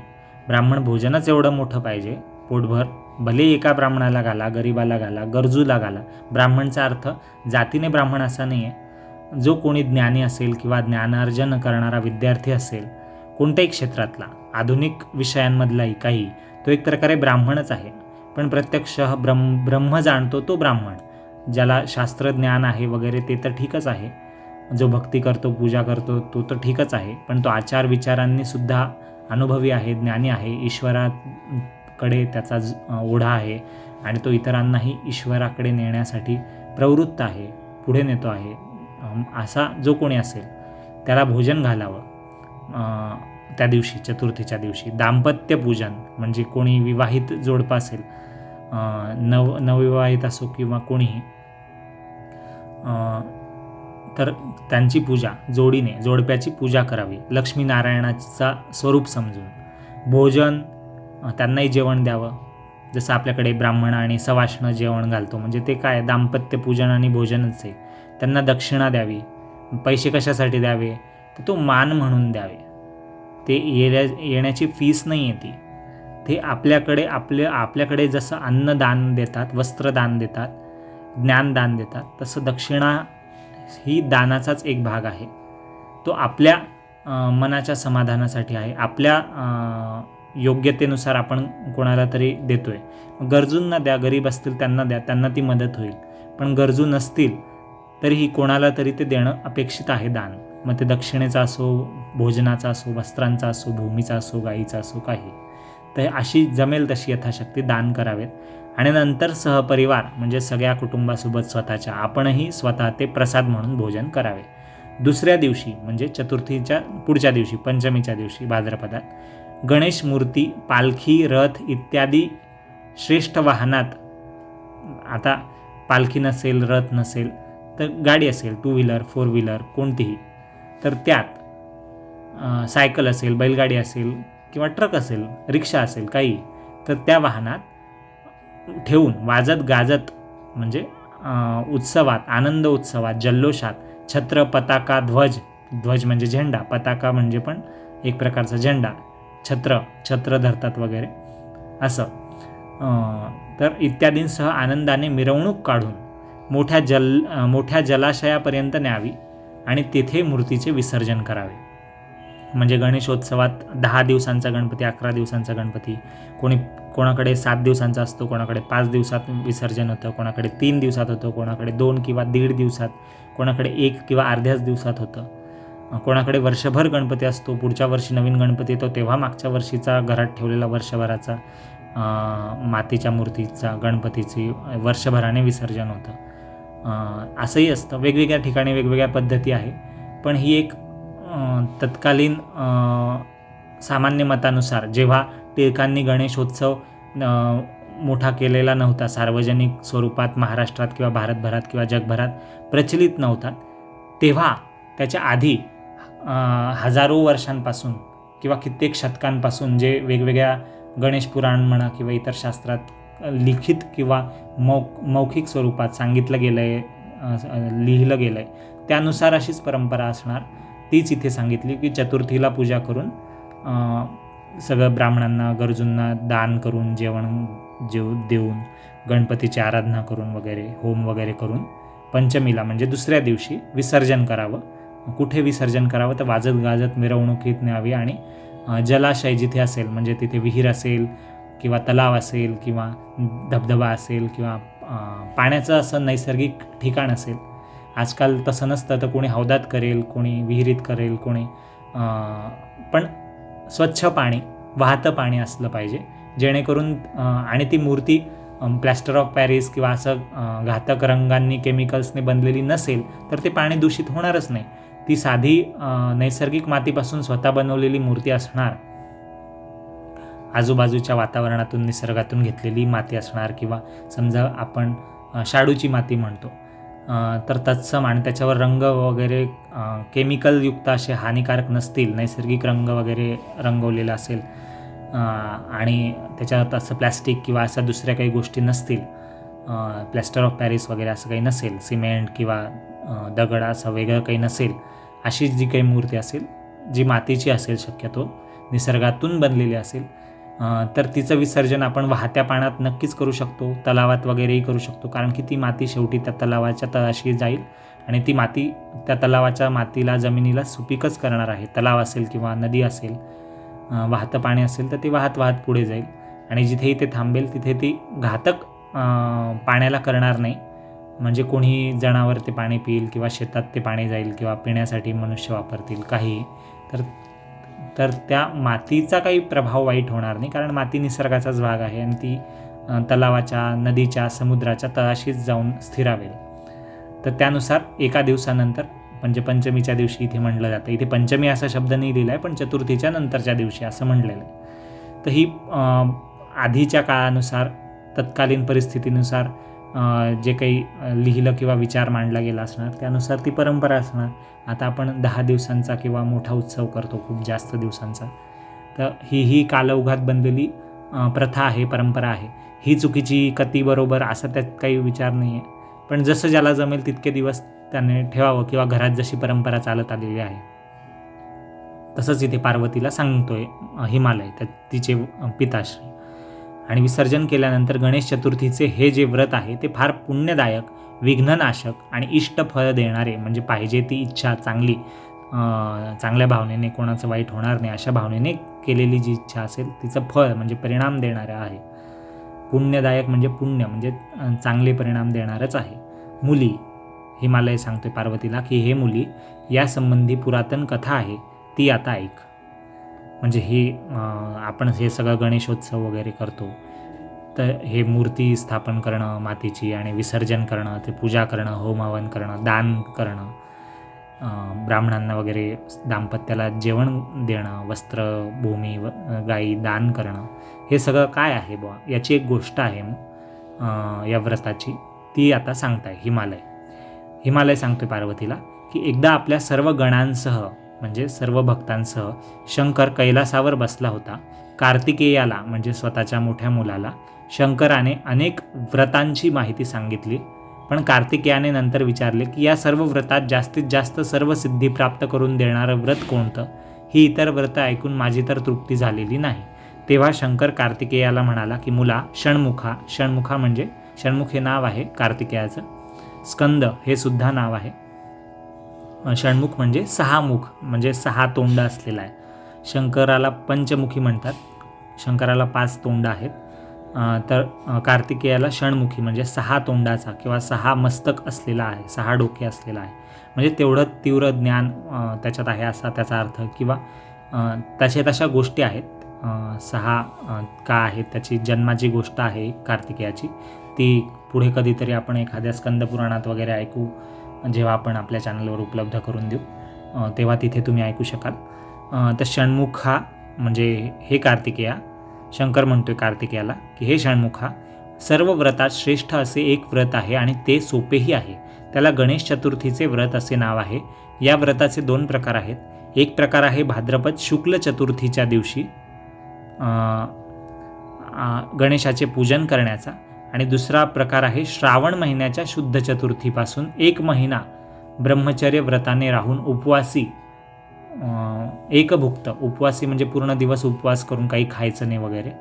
ब्राह्मण भोजनच एवढं मोठं पाहिजे, पोटभर. भले एका ब्राह्मणाला घाला, गरीबाला घाला, गरजूला घाला. ब्राह्मणचा अर्थ जातीने ब्राह्मण असा नाही आहे. जो कोणी ज्ञानी असेल किंवा ज्ञानार्जन करणारा विद्यार्थी असेल, कोणत्याही क्षेत्रातला, आधुनिक विषयांमधलाही काही, तो एक प्रकारे ब्राह्मणच आहे. पण प्रत्यक्ष ब्रह्म जाणतो तो ब्राह्मण. ज्याला शास्त्रज्ञान आहे वगैरे ते तर ठीकच आहे, जो भक्ती करतो, पूजा करतो तो तर ठीकच आहे, पण तो आचार विचारांनी सुद्धा अनुभवी आहे, ज्ञानी आहे, ईश्वराकडे त्याचा ओढा आहे आणि तो इतरांनाही ईश्वराकडे नेण्यासाठी प्रवृत्त आहे, पुढे नेतो आहे. असा जो कोणी असेल त्याला भोजन घालावं त्या दिवशी, चतुर्थीच्या दिवशी. दाम्पत्य पूजन म्हणजे कोणी विवाहित जोडपं असेल, नवविवाहित असो किंवा कोणीही, तर त्यांची पूजा जोडप्याची पूजा करावी, लक्ष्मीनारायणाचा स्वरूप समजून. भोजन, त्यांनाही जेवण द्यावं. जसं आपल्याकडे ब्राह्मण आणि सवाष्ण जेवण घालतो, म्हणजे ते काय, दाम्पत्य पूजन आणि भोजनच आहे. त्यांना दक्षिणा द्यावी. पैसे कशासाठी द्यावे? तर तो मान म्हणून द्यावे. ते येण्याची फीस नाही आहे ती. ते आपल्याकडे जसं अन्नदान देतात, वस्त्रदान देतात, ज्ञानदान देतात, तसं दक्षिणा ही दानाचाच एक भाग आहे. तो आपल्या मनाच्या समाधानासाठी आहे. आपल्या योग्यतेनुसार आपण कोणाला तरी देतोय. गरजूंना द्या, गरीब असतील त्यांना द्या, त्यांना ती मदत होईल. पण गरजू नसतील तरीही कोणाला तरी ते देणं अपेक्षित आहे दान. मग ते दक्षिणेचा असो, भोजनाचा असो, वस्त्रांचा असो, भूमीचा असो, गाईचा असो, काही. तर अशी जमेल तशी यथाशक्ती दान करावेत. आणि नंतर सहपरिवार म्हणजे सगळ्या कुटुंबासोबत स्वतःच्या आपणही स्वतः ते प्रसाद म्हणून भोजन करावे. दुसऱ्या दिवशी म्हणजे चतुर्थीच्या पुढच्या दिवशी, पंचमीच्या दिवशी भाद्रपदात गणेश मूर्ती, पालखी, रथ इत्यादी श्रेष्ठ वाहनात, आता पालखी नसेल, रथ नसेल तर गाडी असेल, 2 व्हीलर, 4 व्हीलर कोणतीही, तर त्यात सायकल असेल, बैलगाडी असेल किंवा ट्रक असेल, रिक्षा असेल, काही, तर त्या वाहनात ठेवून वाजत गाजत म्हणजे उत्सवात, आनंद उत्सवात, जल्लोषात छत्र, पताका, ध्वज, ध्वज म्हणजे झेंडा, पताका म्हणजे पण एक प्रकारचा झेंडा, छत्र धरतात वगैरे असं, तर इत्यादींसह आनंदाने मिरवणूक काढून मोठ्या जलाशयापर्यंत न्यावी आणि तेथे मूर्तीचे विसर्जन करावे. म्हणजे गणेशोत्सवात 10 दिवसांचा गणपती, 11 दिवसांचा गणपती, कोणाकडे 7 दिवसांचा असतो, कोणाकडे 5 दिवसात विसर्जन होतं, कोणाकडे 3 दिवसात होतं, कोणाकडे 2 किंवा 1.5 दिवसात, कोणाकडे 1 किंवा अर्ध्याच दिवसात होतं, कोणाकडे वर्षभर गणपती असतो, पुढच्या वर्षी नवीन गणपती येतो तेव्हा मागच्या वर्षीचा घरात ठेवलेला वर्षभराचा मातीच्या मूर्तीचा गणपतीची वर्षभराने विसर्जन होतं. असंही असतं. वेगवेगळ्या ठिकाणी वेगवेगळ्या पद्धती आहे, पण ही एक तत्कालीन सामान्य मतानुसार जेव्हा टिळकांनी गणेशोत्सव मोठा केलेला नव्हता, सार्वजनिक स्वरूपात महाराष्ट्रात किंवा भारतभरात किंवा जगभरात प्रचलित नव्हता, तेव्हा त्याच्या आधी हजारो वर्षांपासून किंवा कित्येक शतकांपासून जे वेगवेगळ्या गणेश पुराण म्हणा किंवा इतर शास्त्रात लिखित किंवा मौखिक स्वरूपात सांगितलं गेलं आहे, लिहिलं गेलं आहे, त्यानुसार अशीच परंपरा असणार. तीच इथे सांगितली की चतुर्थीला पूजा करून सगळं ब्राह्मणांना, गरजूंना दान करून, देऊन, गणपतीची आराधना करून वगैरे, होम वगैरे करून पंचमीला म्हणजे दुसऱ्या दिवशी विसर्जन करावं. कुठे विसर्जन करावं तर वाजत गाजत मिरवणुकीत न्यावी आणि जलाशय जिथे असेल, म्हणजे तिथे विहीर असेल किंवा तलाव असेल किंवा धबधबा असेल किंवा पाण्याचं असं नैसर्गिक ठिकाण असेल. आजकाल तसं नसतं, तर कोणी हौदात करेल, कोणी विहिरीत करेल, कोणी पण स्वच्छ पाणी, वाहतं पाणी असलं पाहिजे, जेणेकरून आणि ती मूर्ती प्लॅस्टर ऑफ पॅरिस किंवा असं घातक रंगांनी, केमिकल्सने बनलेली नसेल तर ते पाणी दूषित होणारच नाही. ती साधी नैसर्गिक मातीपासून स्वतः बनवलेली मूर्ती असणार, आजूबाजूच्या वातावरणातून, निसर्गातून घेतलेली माती असणार, किंवा समजा आपण शाडूची माती म्हणतो तर तत्सम, आणि त्याच्यावर रंग वगैरे केमिकलयुक्त असे हानिकारक नसतील, नैसर्गिक रंग वगैरे रंगवलेला असेल आणि त्याच्यात असं प्लॅस्टिक किंवा अशा दुसऱ्या काही गोष्टी नसतील, प्लॅस्टर ऑफ पॅरिस वगैरे असं काही नसेल, सिमेंट किंवा दगड असं वेगळं काही नसेल, अशी जी काही मूर्ती असेल, जी मातीची असेल, शक्यतो निसर्गातून बनलेली असेल, तर तिचं विसर्जन आपण वाहत्या पाण्यात नक्कीच करू शकतो, तलावात वगैरेही करू शकतो, कारण की ती माती शेवटी त्या तलावाच्या तळाशी जाईल आणि ती माती त्या तलावाच्या मातीला, जमिनीला सुपीकच करणार आहे. तलाव असेल किंवा नदी असेल, वाहतं पाणी असेल तर ती वाहत वाहत पुढे जाईल आणि जिथेही ते थांबेल तिथे ती घातक पाण्याला करणार नाही. म्हणजे कोणी जनावर ते पाणी पिईल किंवा शेतात ते पाणी जाईल किंवा पिण्यासाठी मनुष्य वापरतील काही, तर त्या मातीचा काही प्रभाव वाईट होणार नाही, कारण माती निसर्गाचाच भाग आहे आणि ती तलावाच्या, नदीच्या, समुद्राच्या तळाशीच जाऊन स्थिरावेल. तर त्यानुसार एका दिवसानंतर म्हणजे पंचमीच्या दिवशी इथे म्हटलं जातं, इथे पंचमी असा शब्द नाही लिहिला आहे, पण चतुर्थीच्या नंतरच्या दिवशी असं म्हटलेलं आहे. तर ही आधीच्या काळानुसार, तत्कालीन परिस्थितीनुसार जे काही लिहिलं किंवा विचार मांडला गेला असणार त्यानुसार ती परंपरा असणार. आता आपण 10 दिवसांचा किंवा मोठा उत्सव करतो, खूप जास्त दिवसांचा, तर ही कालौघात बनलेली प्रथा आहे, परंपरा आहे. ही चुकीची का ती बरोबर असं त्यात काही विचार नाही आहे, पण जसं ज्याला जमेल तितके दिवस त्याने ठेवावं किंवा घरात जशी परंपरा चालत आलेली आहे तसंच इथे पार्वतीला सांगतोय हिमालय, त्या तिचे पिताश्री. आणि विसर्जन केल्यानंतर गणेश चतुर्थीचे हे जे व्रत आहे ते फार पुण्यदायक, विघ्ननाशक आणि इष्टफळ देणारे, म्हणजे पाहिजे ती इच्छा चांगल्या भावनेने, कोणाचं वाईट होणार नाही अशा भावनेने केलेली जी इच्छा असेल तिचं फळ म्हणजे परिणाम देणारे आहे. पुण्यदायक म्हणजे पुण्य म्हणजे चांगले परिणाम देणारच आहे. मुली हिमालय सांगतोय पार्वतीला की हे मुली, यासंबंधी पुरातन कथा आहे ती आता ऐक. म्हणजे ही आपण हे सगळं गणेशोत्सव वगैरे करतो, तर हे मूर्ती स्थापन करणं मातीची आणि विसर्जन करणं, ते पूजा करणं, होम हवन करणं, दान करणं, ब्राह्मणांना वगैरे दाम्पत्याला जेवण देणं, वस्त्र, भूमी, गाई दान करणं, हे सगळं काय आहे बुवा, याची एक गोष्ट आहे या व्रताची, ती आता सांगताय हिमालय सांगतोय पार्वतीला की एकदा आपल्या सर्व गणांसह म्हणजे सर्व भक्तांसह शंकर कैलासावर बसला होता. कार्तिकेयाला म्हणजे स्वतःच्या मोठ्या मुलाला शंकराने अनेक व्रतांची माहिती सांगितली, पण कार्तिकेयाने नंतर विचारले की या सर्व व्रतात जास्तीत जास्त सर्व सिद्धी प्राप्त करून देणारं व्रत कोणतं? ही इतर व्रतं ऐकून माझी तर तृप्ती झालेली नाही. तेव्हा शंकर कार्तिकेयाला म्हणाला की मुला, षण्मुखा म्हणजे षण्मुख हे नाव आहे कार्तिकेयाचं, स्कंद हे सुद्धा नाव आहे. षण्मुख म्हणजे 6 मुख म्हणजे 6 तोंड असलेला आहे. शंकराला पंचमुखी म्हणतात, शंकराला 5 तोंड आहेत. तर कार्तिकेयाला षण्मुखी म्हणजे 6 तोंडाचा किंवा 6 मस्तक असलेला आहे, 6 डोके असलेला आहे. म्हणजे तेवढं तीव्र ज्ञान त्याच्यात आहे असा त्याचा अर्थ, किंवा तशा गोष्टी आहेत. 6 का आहेत त्याची जन्माची गोष्ट आहे कार्तिकेयाची, ती पुढे कधीतरी आपण एखाद्या स्कंद पुराणात वगैरे ऐकू, जेव्हा आपण आपल्या चॅनलवर उपलब्ध करून देऊ तेव्हा तिथे तुम्ही ऐकू शकाल. तर षण्मुखा म्हणजे हे कार्तिकेया, शंकर म्हणतोय कार्तिकेयाला की हे षण्मुखा, सर्व व्रतात श्रेष्ठ असे एक व्रत आहे आणि ते सोपेही आहे. त्याला गणेश चतुर्थीचे व्रत असे नाव आहे. या व्रताचे 2 प्रकार आहेत. एक प्रकार आहे भाद्रपद शुक्ल चतुर्थीच्या दिवशी गणेशाचे पूजन करण्याचा, आणि दुसरा प्रकार आहे श्रावण महिन्याच्या शुद्ध चतुर्थीपासून 1 महिना ब्रह्मचर्य व्रताने राहून उपवासी, एकभुक्त उपवासी म्हणजे पूर्ण दिवस उपवास करून काही खायचं नाही वगैरे,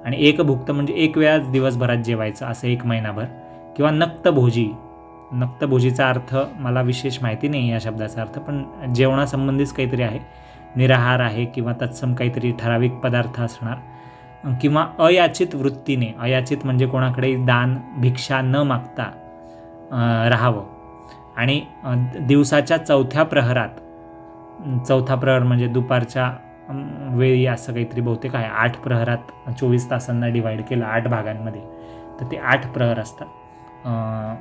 आणि एकभुक्त म्हणजे एक वेळाच दिवसभरात जेवायचं असं 1 महिनाभर, किंवा नक्तभोजीचा अर्थ मला विशेष माहिती नाही या शब्दाचा अर्थ, पण जेवणासंबंधीच काहीतरी आहे, निराहार आहे किंवा तत्सम काहीतरी ठराविक पदार्थ असणार, किंवा अयाचित वृत्तीने, अयाचित म्हणजे कोणाकडे दान भिक्षा न मागता राहावं, आणि दिवसाच्या 4थ्या प्रहरात, 4था प्रहर म्हणजे दुपारच्या वेळी असं काहीतरी बहुतेक आहे, 8 प्रहरात 24 तासांना डिवाईड केलं 8 भागांमध्ये, तर ते 8 प्रहर असतात.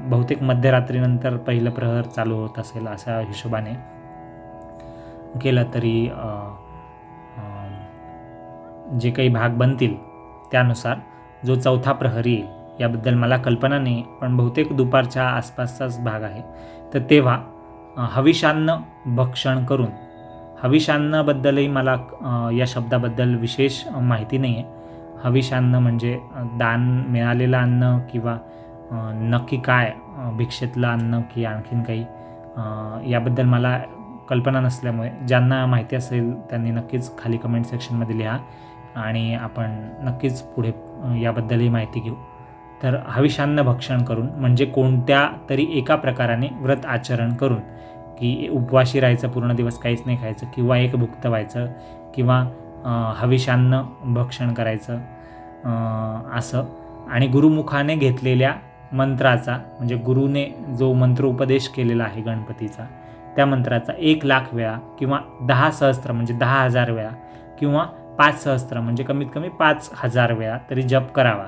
बहुतेक मध्यरात्रीनंतर पहिलं प्रहर चालू होत असेल अशा हिशोबाने केलं तरी जे काही भाग बनतील त्यानुसार जो 4था प्रहर येईल याबद्दल मला कल्पना नाही, पण बहुतेक दुपारच्या आसपासचाच भाग आहे. तर तेव्हा हविषान्न भक्षण करून, हविषान्नाबद्दलही मला या शब्दाबद्दल विशेष माहिती नाही आहे. हविषान्न म्हणजे दान मिळालेलं अन्न किंवा नक्की काय भिक्षेतलं अन्न की आणखीन काही याबद्दल मला कल्पना नसल्यामुळे ज्यांना माहिती असेल त्यांनी नक्कीच खाली कमेंट सेक्शनमध्ये लिहा आणि आपण नक्कीच पुढे याबद्दलही माहिती घेऊ. तर हविषान्न भक्षण करून म्हणजे कोणत्या तरी एका प्रकाराने व्रत आचरण करून, की उपवाशी राहायचं, पूर्ण दिवस काहीच नाही खायचं, किंवा एकभुक्त व्हायचं, किंवा हविषान्न भक्षण करायचं असं, आणि गुरुमुखाने घेतलेल्या मंत्राचा म्हणजे गुरुने जो मंत्र उपदेश केलेला आहे गणपतीचा त्या मंत्राचा 1,00,000 वेळा किंवा 10 सहस्त्र म्हणजे 10,000 वेळा किंवा 5 सहस्त्र म्हणजे कमीत कमी 5,000 वेळा तरी जप करावा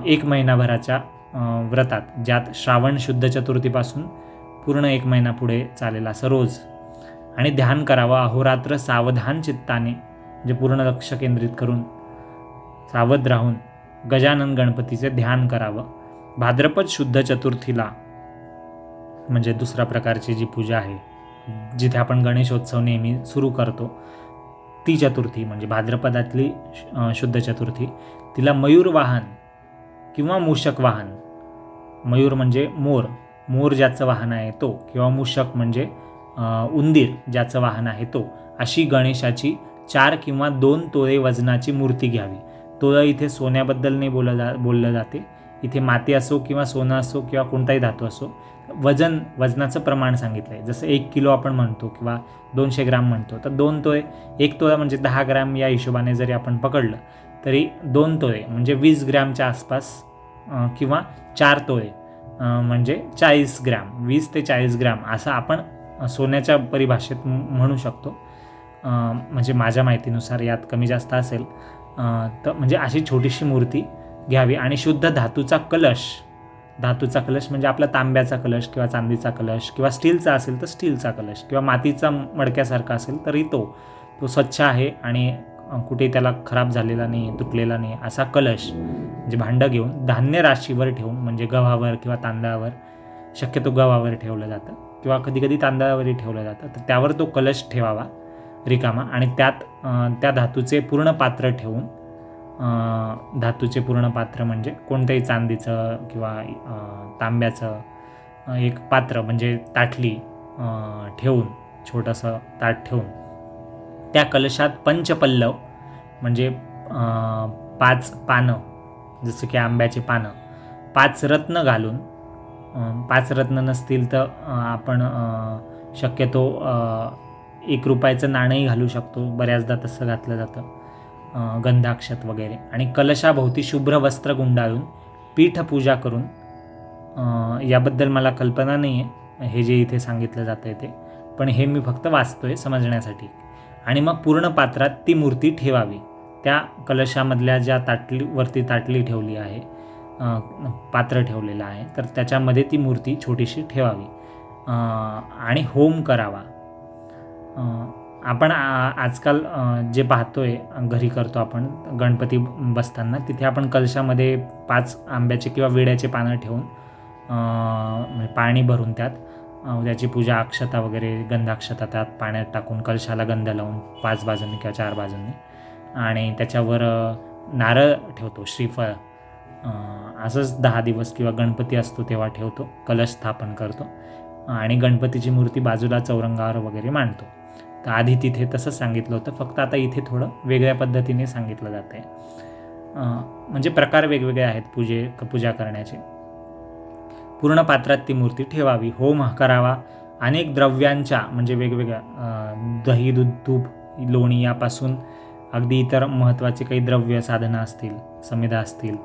1 महिनाभराच्या व्रतात, ज्यात श्रावण शुद्ध चतुर्थीपासून पूर्ण 1 महिना पुढे चालेल असं रोज, आणि ध्यान करावं अहोरात्र सावधान चित्ताने, म्हणजे पूर्ण लक्ष केंद्रित करून सावध राहून गजानन गणपतीचे ध्यान करावं. भाद्रपद शुद्ध चतुर्थीला म्हणजे दुसऱ्या प्रकारची जी पूजा आहे जिथे आपण गणेशोत्सव नेहमी सुरू करतो, ती चतुर्थी म्हणजे भाद्रपदातली शुद्ध चतुर्थी, तिला मयूर वाहन किंवा मूषक वाहन, मयूर म्हणजे मोर ज्याचं वाहन आहे तो, किंवा मूषक म्हणजे उंदीर ज्याचं वाहन आहे तो, अशी गणेशाची 4 किंवा 2 तोळे वजनाची मूर्ती घ्यावी. तोळं इथे सोन्याबद्दल नाही बोललं जाते, इथे माती असो किंवा सोनं असो किंवा कोणताही धातू असो, वजनाचं प्रमाण सांगितलं आहे. जसं 1 किलो आपण म्हणतो किंवा 200 ग्राम म्हणतो, तर 2 तोळे, 1 तोळा म्हणजे 10 ग्राम या हिशोबाने जरी आपण पकडलं तरी 2 तोळे म्हणजे 20 ग्रॅमच्या आसपास, किंवा 4 तोळे म्हणजे 40 ग्रॅम, 20 ते 40 ग्रॅम असं आपण सोन्याच्या परिभाषेत म्हणू शकतो. म्हणजे माझ्या माहितीनुसार यात कमी जास्त असेल. तर म्हणजे अशी छोटीशी मूर्ती घ्यावी आणि शुद्ध धातूचा कलश म्हणजे आपला तांब्याचा कलश किंवा चांदीचा कलश किंवा स्टीलचा असेल तर स्टीलचा कलश किंवा मातीचा मडक्यासारखा असेल तरी तो स्वच्छ आहे आणि कुठे त्याला खराब झालेला नाही, तुटलेला नाही असा कलश म्हणजे भांडं घेऊन धान्य राशीवर ठेवून, म्हणजे गव्हावर किंवा तांदळावर, शक्यतो गव्हावर ठेवलं जातं किंवा कधीकधी तांदळावरही ठेवलं जातं, तर त्यावर तो कलश ठेवावा रिकामा आणि त्यात त्या धातूचे पूर्ण पात्र ठेवून, धातूचे पूर्ण पात्र म्हणजे कोणत्याही चांदीचं किंवा तांब्याचं एक पात्र म्हणजे ताटली ठेवून, छोटंसं ताट ठेवून त्या कलशात पंचपल्लव म्हणजे 5 पानं, जसं की आंब्याची पानं, 5 रत्न घालून, 5 रत्न नसतील तर आपण शक्यतो 1 रुपयाचं नाणंही घालू शकतो, बऱ्याचदा तसं घातलं जातं, गंधाक्षत वगैरे, आणि कलशाभोवती शुभ्र वस्त्र गुंडाळून पीठपूजा करून, याबद्दल मला कल्पना नाही आहे हे जे इथे सांगितलं जातं आहे ते, पण हे मी फक्त वाचतोय समजण्यासाठी, आणि मग पूर्ण पात्रात ती मूर्ती ठेवावी. त्या कलशामधल्या ज्या ताटली ठेवली आहे, पात्र ठेवलेलं आहे, तर त्याच्यामध्ये ती मूर्ती छोटीशी ठेवावी आणि होम करावा. आपण आजकाल जे पाहतोय घरी करतो आपण गणपती बसताना, तिथे आपण कलशामध्ये 5 आंब्याचे किंवा विड्याचे पानं ठेवून पाणी भरून त्यात त्याची पूजा, अक्षता वगैरे, गंधाक्षता त्यात पाण्यात टाकून कलशाला गंध लावून 5 बाजूंनी किंवा 4 बाजूंनी, आणि त्याच्यावर नारळ ठेवतो, श्रीफळ, असंच 10 दिवस किंवा गणपती असतो तेव्हा ठेवतो, कलश स्थापन करतो आणि गणपतीची मूर्ती बाजूला चौरंगावर वगैरे मांडतो. तर आधी तिथे तसंच सांगितलं होतं, फक्त आता इथे थोडं वेगळ्या पद्धतीने सांगितलं जातं आहे. म्हणजे प्रकार वेगवेगळे आहेत पूजा करण्याचे. पूर्ण पात्रात ती मूर्ती ठेवावी, होम करावा, अनेक द्रव्यांच्या म्हणजे वेगवेगळ्या दही, दूध, तूप, लोणी यापासून अगदी इतर महत्त्वाचे काही द्रव्य साधनं असतील, समिधा असतील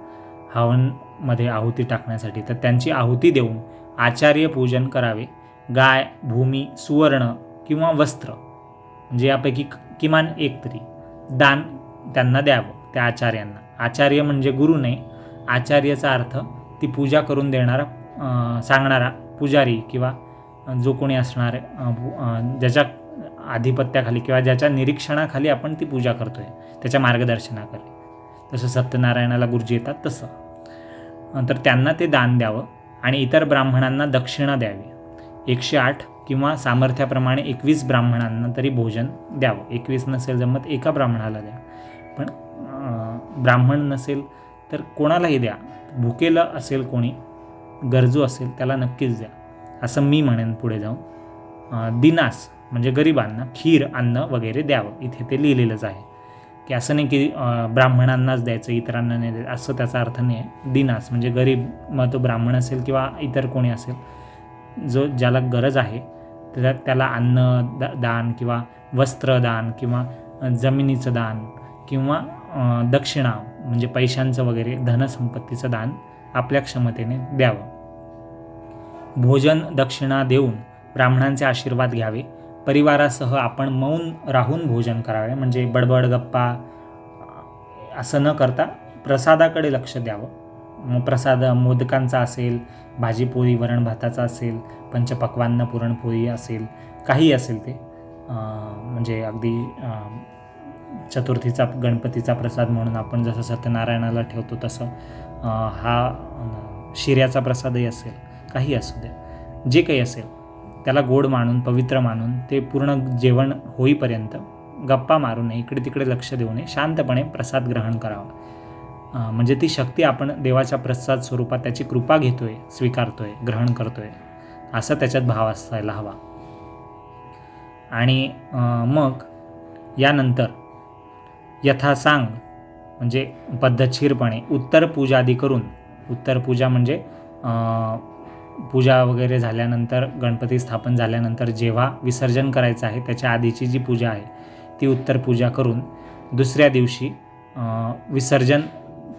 हवनमध्ये आहुती टाकण्यासाठी, तर त्यांची आहुती देऊन आचार्य पूजन करावे. गाय, भूमी, सुवर्ण किंवा वस्त्र म्हणजे यापैकी किमान एक तरी दान त्यांना द्यावं, त्या आचार्यांना. आचार्य म्हणजे गुरु नाही, आचार्याचा अर्थ ती पूजा करून देणारा, सांगणारा पुजारी किंवा जो कोणी असणार ज्याच्या आधिपत्याखाली किंवा ज्याच्या निरीक्षणाखाली आपण ती पूजा करतोय, त्याच्या मार्गदर्शनाखाली. जसं सत्यनारायणाला गुरुजी येतात तसं, तर त्यांना ते दान द्यावं आणि इतर ब्राह्मणांना दक्षिणा द्यावी. 108 किंवा सामर्थ्याप्रमाणे 21 ब्राह्मणांना तरी भोजन द्यावं. 21 नसेल जमत एका ब्राह्मणाला द्या, पण ब्राह्मण नसेल तर कोणालाही द्या. भुकेलं असेल कोणी, गरजू असेल त्याला नक्कीच द्या, असं मी म्हणेन पुढे जाऊन. दिनास म्हणजे गरिबांना खीर, अन्न वगैरे द्यावं. इथे ते लिहिलेलंच आहे की असं नाही की ब्राह्मणांनाच द्यायचं, इतरांना नाही द्यायचं, असं त्याचा अर्थ नाही आहे. दिनास म्हणजे गरीब, मग तो ब्राह्मण असेल किंवा इतर कोणी असेल, ज्याला गरज आहे त्याला अन्न दान किंवा वस्त्रदान किंवा जमिनीचं दान किंवा दक्षिणा म्हणजे पैशांचं वगैरे, धनसंपत्तीचं दान आपल्या क्षमतेने द्यावं. भोजन दक्षिणा देऊन ब्राह्मणांचे आशीर्वाद घ्यावे. परिवारासह आपण मौन राहून भोजन करावे, म्हणजे बडबड गप्पा असं न करता प्रसादाकडे लक्ष द्यावं. मग प्रसाद मोदकांचा असेल, भाजीपोळी वरण भाताचा असेल, पंचपक्वान्न पुरणपोळी असेल, काही असेल ते, म्हणजे अगदी चतुर्थीचा गणपतीचा प्रसाद म्हणून आपण जसं सत्यनारायणाला ठेवतो तसं हा शिऱ्याचा प्रसादही असेल, काही असू द्या, जे काही असेल त्याला गोड मानून, पवित्र मानून ते पूर्ण जेवण होईपर्यंत गप्पा मारू नये, इकडे तिकडे लक्ष देऊ नये, शांतपणे प्रसाद ग्रहण करावा. म्हणजे ती शक्ती आपण देवाच्या प्रसाद स्वरूपात त्याची कृपा घेतोय, स्वीकारतोय, ग्रहण करतोय, असा त्याच्यात भाव असायला हवा. आणि मग यानंतर यथासांग म्हणजे पद्धतशीरपणे उत्तर पूजादी करून, उत्तर पूजा म्हणजे पूजा वगैरे झाल्यानंतर, गणपती स्थापन झाल्यानंतर जेव्हा विसर्जन करायचं आहे त्याच्या आधीची जी पूजा आहे ती उत्तर पूजा करून दुसऱ्या दिवशी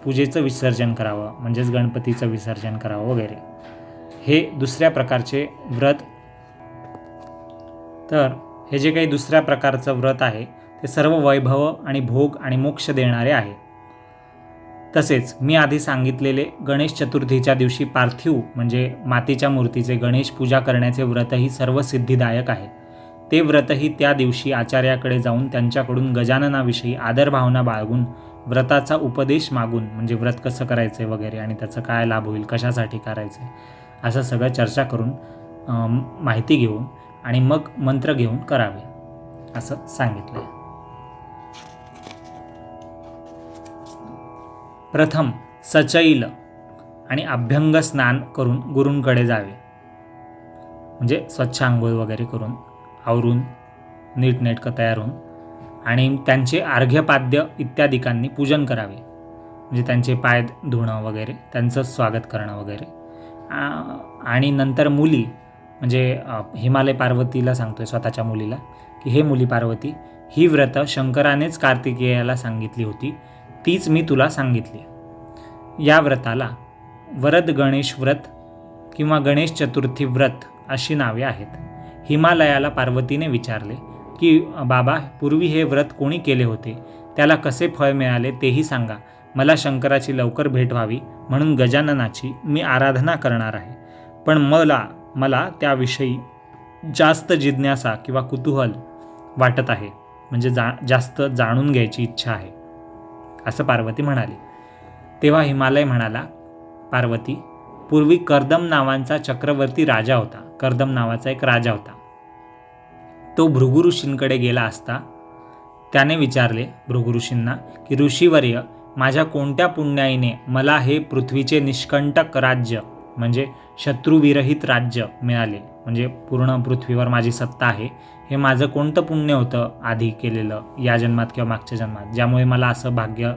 पूजेचं विसर्जन करावं, म्हणजेच गणपतीचं विसर्जन करावं वगैरे. हे दुसऱ्या प्रकारचे व्रत. तर हे जे काही दुसऱ्या प्रकारचं व्रत आहे ते सर्व वैभव आणि भोग आणि मोक्ष देणारे आहे. तसेच मी आधी सांगितलेले गणेश चतुर्थीच्या दिवशी पार्थिव म्हणजे मातीच्या मूर्तीचे गणेश पूजा करण्याचे व्रतही सर्व सिद्धिदायक आहे. ते व्रतही त्या दिवशी आचार्याकडे जाऊन त्यांच्याकडून गजाननाविषयी आदरभावना बाळगून व्रताचा उपदेश मागून म्हणजे व्रत कसं करायचं वगैरे आणि त्याचं काय लाभ होईल, कशासाठी करायचं असं सगळं चर्चा करून माहिती घेऊन आणि मग मंत्र घेऊन करावे असं सांगितलं. प्रथम सचैल आणि अभ्यंग स्नान करून गुरूंकडे जावे. म्हणजे स्वच्छ आंघोळ वगैरे करून आवरून नीटनेटकं तयार होऊन आणि त्यांचे अर्घ्यपाद्य इत्यादिकांनी पूजन करावे. म्हणजे त्यांचे पाय धुणं वगैरे, त्यांचं स्वागत करणं वगैरे. आणि नंतर मुली म्हणजे हिमालय पार्वतीला सांगतोय स्वतःच्या मुलीला की हे मुली पार्वती, ही व्रत शंकरानेच कार्तिकेयाला सांगितली होती, तीच मी तुला सांगितली. या व्रताला वरद गणेश व्रत किंवा गणेश चतुर्थी व्रत अशी नावे आहेत. हिमालयाला पार्वतीने विचारले की बाबा, पूर्वी हे व्रत कोणी केले होते, त्याला कसे फळ मिळाले तेही सांगा. मला शंकराची लवकर भेट व्हावी म्हणून गजाननाची मी आराधना करणार आहे. पण मला त्याविषयी जास्त जिज्ञासा किंवा कुतूहल वाटत आहे. म्हणजे जास्त जाणून घ्यायची इच्छा आहे असं पार्वती म्हणाली. तेव्हा हिमालय म्हणाला, पार्वती, पूर्वी कर्दम नावाचा चक्रवर्ती राजा होता. कर्दम नावाचा एक राजा होता. तो भृगु ऋषींकडे गेला असता त्याने विचारले भृगु ऋषींना की ऋषीवर्य, माझ्या कोणत्या पुण्याईने मला हे पृथ्वीचे निष्कंटक राज्य म्हणजे शत्रुविरहित राज्य मिळाले, म्हणजे पूर्ण पृथ्वीवर माझी सत्ता आहे, हे माझं कोणतं पुण्य होतं आधी केलेलं या जन्मात किंवा मागच्या जन्मात, ज्यामुळे मला असं भाग्य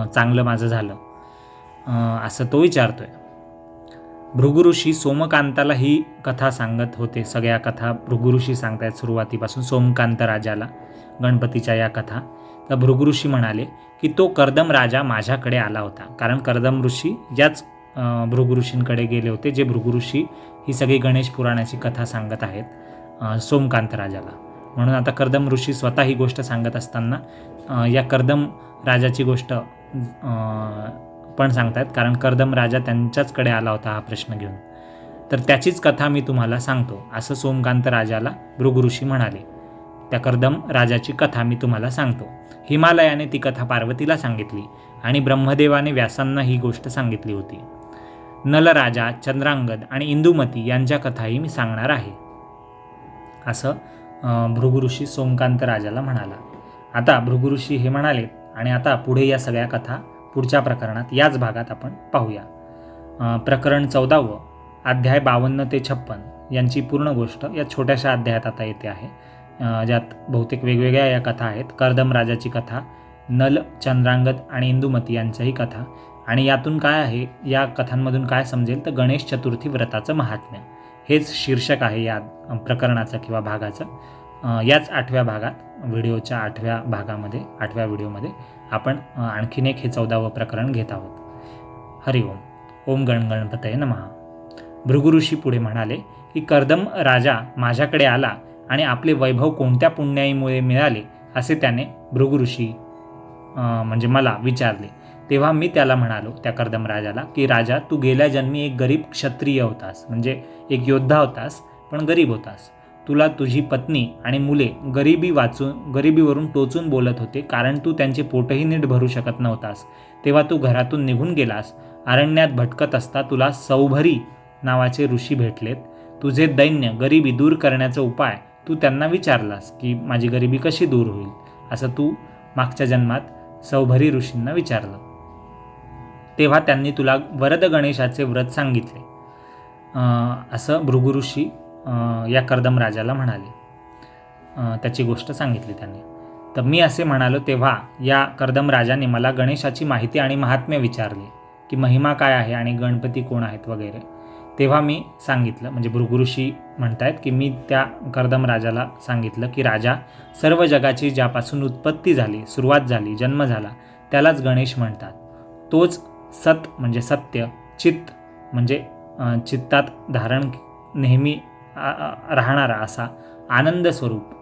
चांगलं माझं झालं, असं तो विचारतोय. भृगु ऋषी सोमकांताला ही कथा सांगत होते. सगळ्या कथा भृगु ऋषी सांगतायत सुरुवातीपासून सोमकांत राजाला गणपतीच्या या कथा. तर भृगु ऋषी म्हणाले की तो कर्दम राजा माझ्याकडे आला होता. कारण कर्दम ऋषी याच भृगु ऋषींकडे गेले होते, जे भृगु ऋषी ही सगळी गणेश पुराणाची कथा सांगत आहेत सोमकांत राजाला. म्हणून आता कर्दम ऋषी स्वतः ही गोष्ट सांगत असताना या कर्दम राजाची गोष्ट पण सांगतायत, कारण कर्दम राजा त्यांच्याचकडे आला होता हा प्रश्न घेऊन. तर त्याचीच कथा मी तुम्हाला सांगतो असं सोमकांत राजाला भृगु ऋषी म्हणाले. त्या कर्दम राजाची कथा मी तुम्हाला सांगतो. हिमालयाने ती कथा पार्वतीला सांगितली आणि ब्रह्मदेवाने व्यासांना ही गोष्ट सांगितली होती. नलराजा, चंद्रांगद आणि इंदुमती यांच्या कथाही मी सांगणार आहे असं भृगु ऋषी सोमकांत राजाला म्हणाला. आता भृगु ऋषी हे म्हणाले आणि आता पुढे या सगळ्या कथा पुढच्या प्रकरणात याच भागात आपण पाहूया. प्रकरण 14 अध्याय 52 ते 56 यांची पूर्ण गोष्ट या छोट्याशा अध्यायात आता येते आहे, ज्यात बहुतेक वेगवेगळ्या या कथा आहेत. कर्दम राजाची कथा, नल, चंद्रांगद आणि इंदुमती यांच्याही कथा. आणि यातून काय आहे, या कथांमधून काय समजेल तर गणेश चतुर्थी व्रताचं महात्म्य हेच शीर्षक आहे या प्रकरणाचं किंवा भागाचं. याच 8व्या भागात, व्हिडिओच्या 8व्या भागामध्ये 8व्या व्हिडिओमध्ये आपण आणखीन एक हे 14वं प्रकरण घेत आहोत. हरिओम. ओम गणपतये नमः. भृगु ऋषी पुढे म्हणाले की कर्दम राजा माझ्याकडे आला आणि आपले वैभव कोणत्या पुण्याईमुळे मिळाले असे त्याने भृगु ऋषी म्हणजे मला विचारले. तेव्हा मी त्याला म्हणालो, त्या कर्दम राजाला, की राजा, तू गेल्या जन्मी एक गरीब क्षत्रिय होतास, म्हणजे एक योद्धा होतास, पण गरीब होतास. तुला तुझी पत्नी आणि मुले गरिबीवरून टोचून बोलत होते, कारण तू त्यांचे पोटही नीट भरू शकत नव्हतास. तेव्हा तू घरातून निघून गेलास. अरण्यात भटकत असता तुला सौभरी नावाचे ऋषी भेटलेत. तुझे दैन्य गरिबी दूर करण्याचा उपाय तू त्यांना विचारलास की माझी गरिबी कशी दूर होईल, असं तू मागच्या जन्मात सौभरी ऋषींना विचारलं. तेव्हा त्यांनी तुला वरद गणेशाचे व्रत सांगितले असं भृगु ऋषी या कर्दम राजाला म्हणाले. त्याची गोष्ट सांगितली त्यांनी. तर मी असे म्हणालो तेव्हा या कर्दम राजाने मला गणेशाची माहिती आणि महात्म्य विचारले की महिमा काय आहे आणि गणपती कोण आहेत वगैरे. तेव्हा मी सांगितलं, म्हणजे भृगु ऋषी म्हणतायत की मी त्या कर्दम राजाला सांगितलं की राजा, सर्व जगाची ज्यापासून उत्पत्ती झाली, सुरुवात झाली, जन्म झाला, त्यालाच गणेश म्हणतात. तोच सत म्हणजे सत्य, चित्त म्हणजे चित्तात धारण नेहमी राहणारा असा आनंद स्वरूप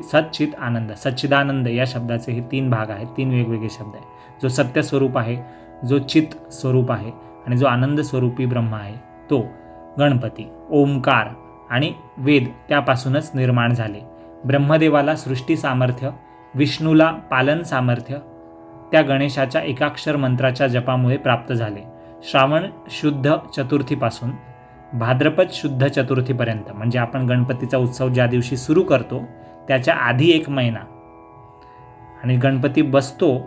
सच्चित आनंद, सच्चिदानंद या शब्दाचे हे 3 भाग आहेत, 3 वेगवेगळे शब्द आहेत. जो सत्य स्वरूप आहे, जो चित स्वरूप आहे आणि जो आनंद स्वरूपी ब्रह्म आहे तो गणपती. ओंकार आणि वेद त्यापासूनच निर्माण झाले. ब्रह्मदेवाला सृष्टी सामर्थ्य, विष्णूला पालन सामर्थ्य त्या गणेशाच्या एकाक्षर मंत्राच्या जपामुळे प्राप्त झाले. श्रावण शुद्ध चतुर्थीपासून भाद्रपद शुद्ध चतुर्थीपर्यंत, म्हणजे आपण गणपतीचा उत्सव ज्या दिवशी सुरू करतो त्याच्या आधी 1 महिना आणि गणपती बसतो,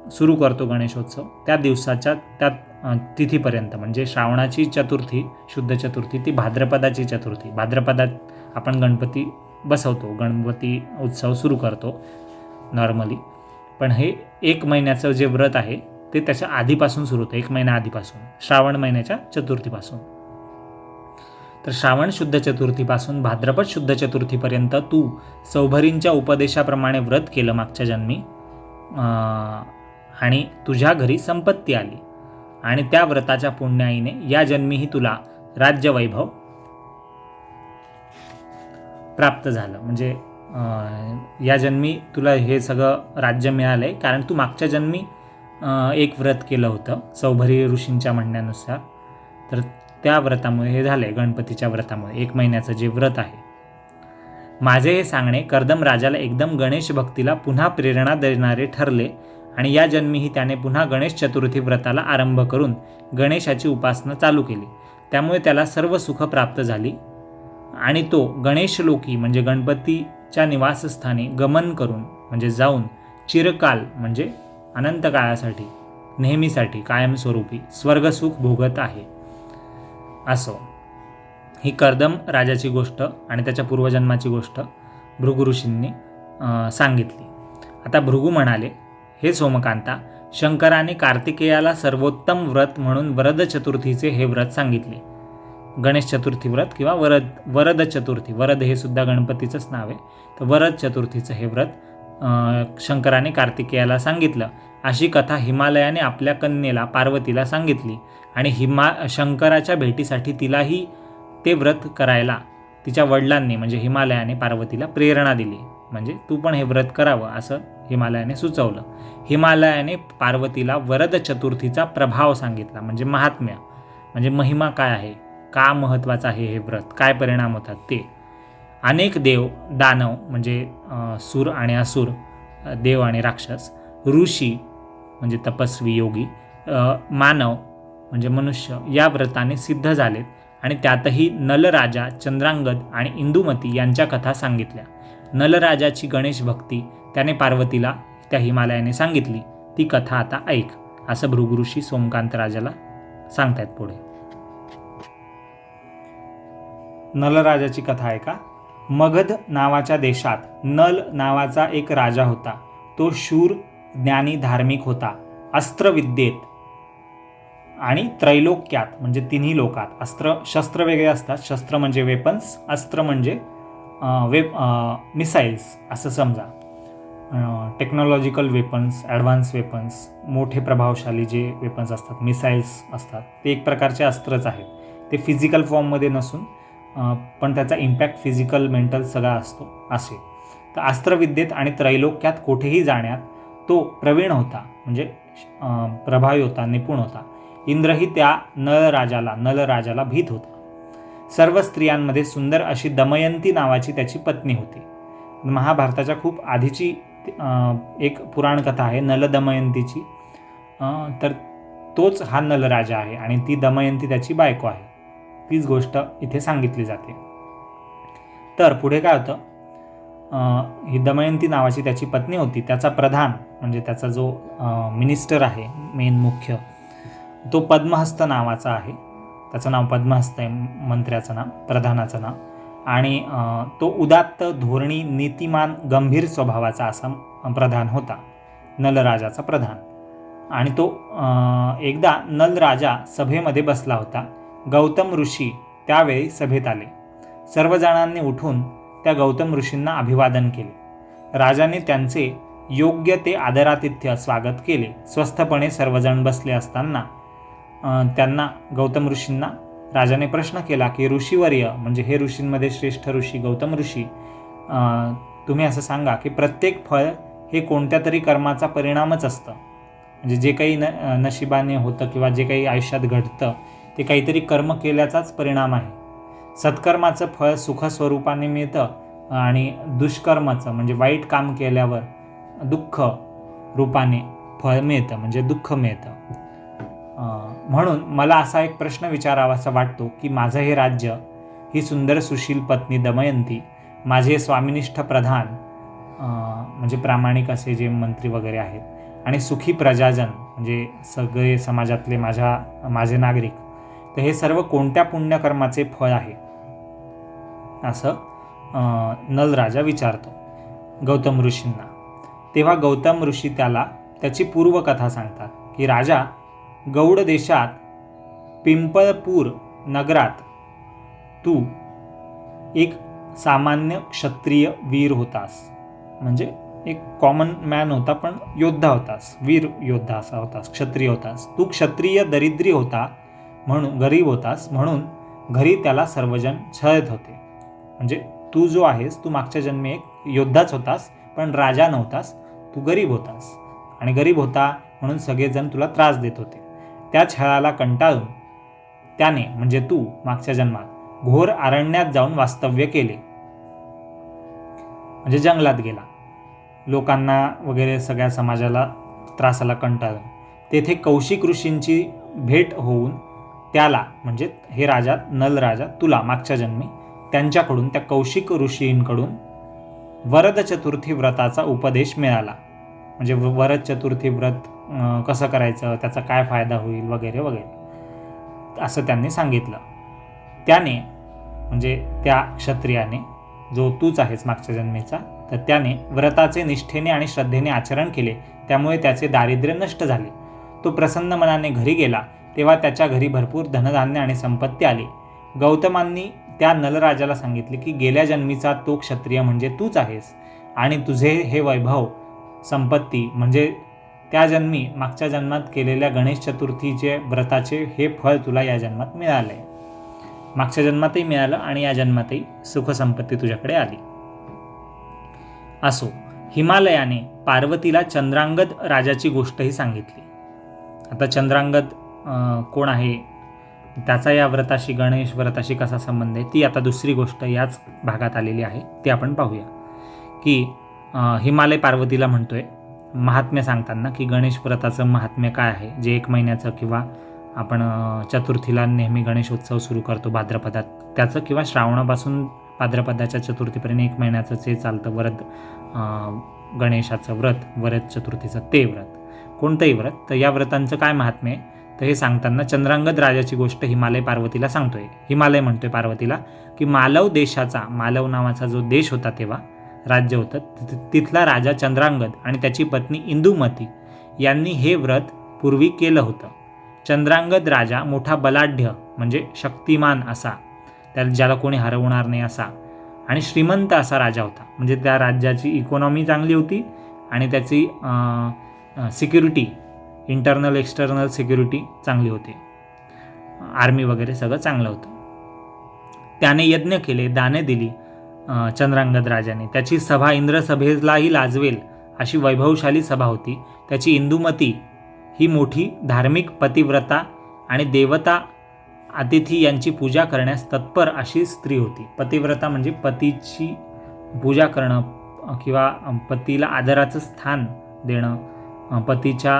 सुरू करतो गणेशोत्सव त्या दिवसाच्या त्या तिथीपर्यंत, म्हणजे श्रावणाची चतुर्थी शुद्ध चतुर्थी ती भाद्रपदाची चतुर्थी. भाद्रपदात आपण गणपती बसवतो, गणपती उत्सव सुरू करतो नॉर्मली. पण हे 1 महिन्याचं जे व्रत आहे ते त्याच्या आधीपासून सुरू होतं, 1 महिना आधीपासून, श्रावण महिन्याच्या चतुर्थीपासून. तर श्रावण शुद्ध चतुर्थीपासून भाद्रपद शुद्ध चतुर्थीपर्यंत तू सौभरींच्या उपदेशाप्रमाणे व्रत केलं मागच्या जन्मी आणि तुझ्या घरी संपत्ती आली आणि त्या व्रताच्या पुण्याईने या जन्मीही तुला राज्यवैभव प्राप्त झालं. म्हणजे या जन्मी तुला हे सगळं राज्य मिळालं आहे कारण तू मागच्या जन्मी एक व्रत केलं होतं सौभरी ऋषींच्या म्हणण्यानुसार. तर त्या व्रतामुळे हे झालं आहे, गणपतीच्या व्रतामुळे 1 महिन्याचं जे व्रत आहे. माझे हे सांगणे कर्दम राजाला एकदम गणेश भक्तीला पुन्हा प्रेरणा देणारे ठरले आणि या जन्मीही त्याने पुन्हा गणेश चतुर्थी व्रताला आरंभ करून गणेशाची उपासना चालू केली. त्यामुळे त्याला सर्व सुख प्राप्त झाली आणि तो गणेशलोकी म्हणजे गणपतीच्या निवासस्थानी गमन करून म्हणजे जाऊन चिरकाल म्हणजे अनंत काळासाठी, नेहमीसाठी, कायमस्वरूपी स्वर्गसुख भोगत आहे. असो, ही कर्दम राजाची गोष्ट आणि त्याच्या पूर्वजन्माची गोष्ट भृगु ऋषींनी सांगितली. आता भृगु म्हणाले, हे सोमकांता, शंकराने कार्तिकेयाला सर्वोत्तम व्रत म्हणून वरद चतुर्थीचे हे व्रत सांगितले. गणेश चतुर्थी व्रत किंवा वरद चतुर्थी, वरद हे सुद्धा गणपतीचंच नाव आहे. तर वरद चतुर्थीचं हे व्रत शंकराने कार्तिकेयाला सांगितलं. अशी कथा हिमालयाने आपल्या कन्येला पार्वतीला सांगितली आणि शंकराच्या भेटीसाठी तिलाही ते व्रत करायला तिच्या वडिलांनी म्हणजे हिमालयाने पार्वतीला प्रेरणा दिली. म्हणजे तू पण हे व्रत करावं असं हिमालयाने सुचवलं. हिमालयाने पार्वतीला वरद चतुर्थीचा प्रभाव सांगितला, म्हणजे महात्म्य, म्हणजे महिमा काय आहे, का महत्त्वाचं आहे हे व्रत, काय परिणाम होतात ते. अनेक देव, दानव म्हणजे सूर आणि असुर, देव आणि राक्षस, ऋषी म्हणजे तपस्वी योगी, मानव म्हणजे मनुष्य या व्रताने सिद्ध झालेत आणि त्यातही नलराजा, चंद्रांगद आणि इंदुमती यांच्या कथा सांगितल्या. नलराजाची गणेश भक्ती त्याने पार्वतीला त्या हिमालयाने सांगितली, ती कथा आता ऐक, असं भृगु ऋषी सोमकांत राजाला सांगतायत पुढे. नलराजाची कथा आहे का? मगध नावाच्या देशात नल नावाचा एक राजा होता. तो शूर, ज्ञानी, धार्मिक होता. अस्त्रविद्येत आणि त्रैलोक्यात म्हणजे 3ही लोकात, शस्त्र वेगळे असतात. शस्त्र म्हणजे वेपन्स, अस्त्र म्हणजे मिसाईल्स असं समजा. टेक्नॉलॉजिकल वेपन्स, ॲडव्हान्स वेपन्स, मोठे प्रभावशाली जे वेपन्स असतात, मिसाईल्स असतात, ते एक प्रकारचे अस्त्रच आहेत. ते फिजिकल फॉर्ममध्ये नसून पण त्याचा इम्पॅक्ट फिजिकल, मेंटल सगळा असतो असे. तर अस्त्रविद्येत आणि त्रैलोक्यात कोठेही जाण्यात तो प्रवीण होता, म्हणजे प्रभावी होता, निपुण होता. इंद्रही त्या नलराजाला भीत होता. सर्व स्त्रियांमध्ये सुंदर अशी दमयंती नावाची त्याची पत्नी होती. महाभारताच्या खूप आधीची एक पुराण कथा आहे नल दमयंतीची. तर तोच हा नलराजा आहे आणि ती दमयंती त्याची बायको आहे. तीच गोष्ट इथे सांगितली जाते. तर पुढे काय होतं, ही दमयंती नावाची त्याची पत्नी होती. त्याचा प्रधान म्हणजे त्याचा जो मिनिस्टर आहे, मेन मुख्य, तो पद्महस्त नावाचा आहे. त्याचं नाव पद्महस्त आहे, मंत्र्याचं नाव, प्रधानाचं नाव. आणि तो उदात्त, धोरणी, नीतिमान, गंभीर स्वभावाचा असा प्रधान होता, नलराजाचा प्रधान. आणि तो एकदा नलराजा सभेमध्ये बसला होता. गौतम ऋषी त्यावेळी सभेत आले. सर्वजणांनी उठून त्या गौतम ऋषींना अभिवादन केले. राजाने त्यांचे योग्य ते आदरातिथ्य स्वागत केले. स्वस्थपणे सर्वजण बसले असताना त्यांना गौतम ऋषींना राजाने प्रश्न केला की ऋषीवर्य, म्हणजे हे ऋषींमध्ये श्रेष्ठ ऋषी गौतम ऋषी, तुम्ही असं सांगा की प्रत्येक फळ हे कोणत्या तरी कर्माचा परिणामच असतं. म्हणजे जे काही नशिबाने होतं किंवा जे काही आयुष्यात घडतं ते काहीतरी कर्म केल्याचाच परिणाम आहे. सत्कर्माचं फळ सुखस्वरूपाने मिळतं आणि दुष्कर्माचं म्हणजे वाईट काम केल्यावर दुःख रूपाने फळ मिळतं, म्हणजे दुःख मिळतं. म्हणून मला असा एक प्रश्न विचारावासा वाटतो की माझं हे राज्य, ही सुंदर सुशील पत्नी दमयंती, माझे स्वामिनिष्ठ प्रधान म्हणजे प्रामाणिक असे जे मंत्री वगैरे आहेत, आणि सुखी प्रजाजन म्हणजे सगळे समाजातले माझे नागरिक, तर हे सर्व कोणत्या पुण्यकर्माचे फळ आहे, असं नल राजा विचारतो गौतम ऋषींना. तेव्हा गौतम ऋषी त्याला त्याची पूर्वकथा सांगतात की राजा, गौड देशात पिंपळपूर नगरात तू एक सामान्य क्षत्रिय वीर होतास. म्हणजे एक कॉमन मॅन होता, पण योद्धा होतास, वीर योद्धा असा होतास, क्षत्रिय होतास. तू क्षत्रिय दरिद्री होता, म्हणून गरीब होतास, म्हणून घरी त्याला सर्वजण छळत होते. म्हणजे तू जो आहेस, तू मागच्या जन्मी एक योद्धाच होतास, पण राजा नव्हतास, तू गरीब होतास, आणि गरीब होता म्हणून सगळेजण तुला त्रास देत होते. त्या छळाला कंटाळून त्याने म्हणजे तू मागच्या जन्मात घोर अरण्यात जाऊन वास्तव्य केले, म्हणजे जंगलात गेला. लोकांना वगैरे सगळ्या समाजाला त्रासाला कंटाळून तेथे कौशिक ऋषींची भेट होऊन त्याला म्हणजे हे राजा नल राजा तुला मागच्या जन्मी त्यांच्याकडून, त्या कौशिक ऋषींकडून वरद चतुर्थी व्रताचा उपदेश मिळाला. म्हणजे वरद चतुर्थी व्रत कसं करायचं, त्याचा काय फायदा होईल वगैरे वगैरे असं त्यांनी सांगितलं. त्याने म्हणजे त्या क्षत्रियाने, जो तूच आहेस मागच्या जन्मीचा, तर त्याने व्रताचे निष्ठेने आणि श्रद्धेने आचरण केले, त्यामुळे त्याचे दारिद्र्य नष्ट झाले. तो प्रसन्न मनाने घरी गेला. तेव्हा त्याच्या घरी भरपूर धनधान्य आणि संपत्ती आली. गौतमांनी त्या नलराजाला सांगितले की गेल्या जन्मीचा तो क्षत्रिय म्हणजे तूच आहेस, आणि तुझे हे वैभव संपत्ती म्हणजे त्या जन्मी मागच्या जन्मात केलेल्या गणेश चतुर्थीचे व्रताचे हे फळ तुला या जन्मात मिळाले. मागच्या जन्मातही मिळालं आणि या जन्मातही सुखसंपत्ती तुझ्याकडे आली. असो, हिमालयाने पार्वतीला चंद्रांगद राजाची गोष्टही सांगितली. आता चंद्रांगद कोण आहे, त्याचा या व्रताशी, गणेश व्रताशी कसा संबंध आहे, ती आता दुसरी गोष्ट याच भागात आलेली आहे, ती आपण पाहूया. की हिमालय पार्वतीला म्हणतोय महात्म्य सांगताना की गणेश व्रताचं महात्म्य काय आहे, जे 1 महिन्याचं किंवा आपण चतुर्थीला नेहमी गणेशोत्सव सुरू करतो भाद्रपदात त्याचं, किंवा श्रावणापासून भाद्रपदाच्या चतुर्थीपर्यंत 1 महिन्याचं जे चालतं वरद गणेशाचं व्रत, वरद चतुर्थीचं ते व्रत, कोणतंही व्रत, तर या व्रतांचं काय महात्म्य आहे, तर हे सांगताना चंद्रांगद राजाची गोष्ट हिमालय पार्वतीला सांगतोय. हिमालय म्हणतोय पार्वतीला की मालव देशाचा, मालव नावाचा जो देश होता तेव्हा राज्य होतं, तिथला राजा चंद्रांगद आणि त्याची पत्नी इंदुमती यांनी हे व्रत पूर्वी केलं होतं. चंद्रांगद राजा मोठा बलाढ्य म्हणजे शक्तिमान असा, त्याला ज्याला कोणी हरवणार नाही असा, आणि श्रीमंत असा राजा होता. म्हणजे त्या राज्याची इकॉनॉमी चांगली होती आणि त्याची सिक्युरिटी, इंटरनल एक्सटर्नल सिक्युरिटी चांगली होती, आर्मी वगैरे सगळं चांगलं होतं. त्याने यज्ञ केले, दाने दिली चंद्रांगद राजाने. त्याची सभा इंद्रसभेलाही लाजवेल अशी वैभवशाली सभा होती. त्याची इंदुमती ही मोठी धार्मिक पतिव्रता आणि देवता अतिथी यांची पूजा करण्यास तत्पर अशी स्त्री होती. पतिव्रता म्हणजे पतीची पूजा करणं किंवा पतीला आदराचं स्थान देणं, पतीच्या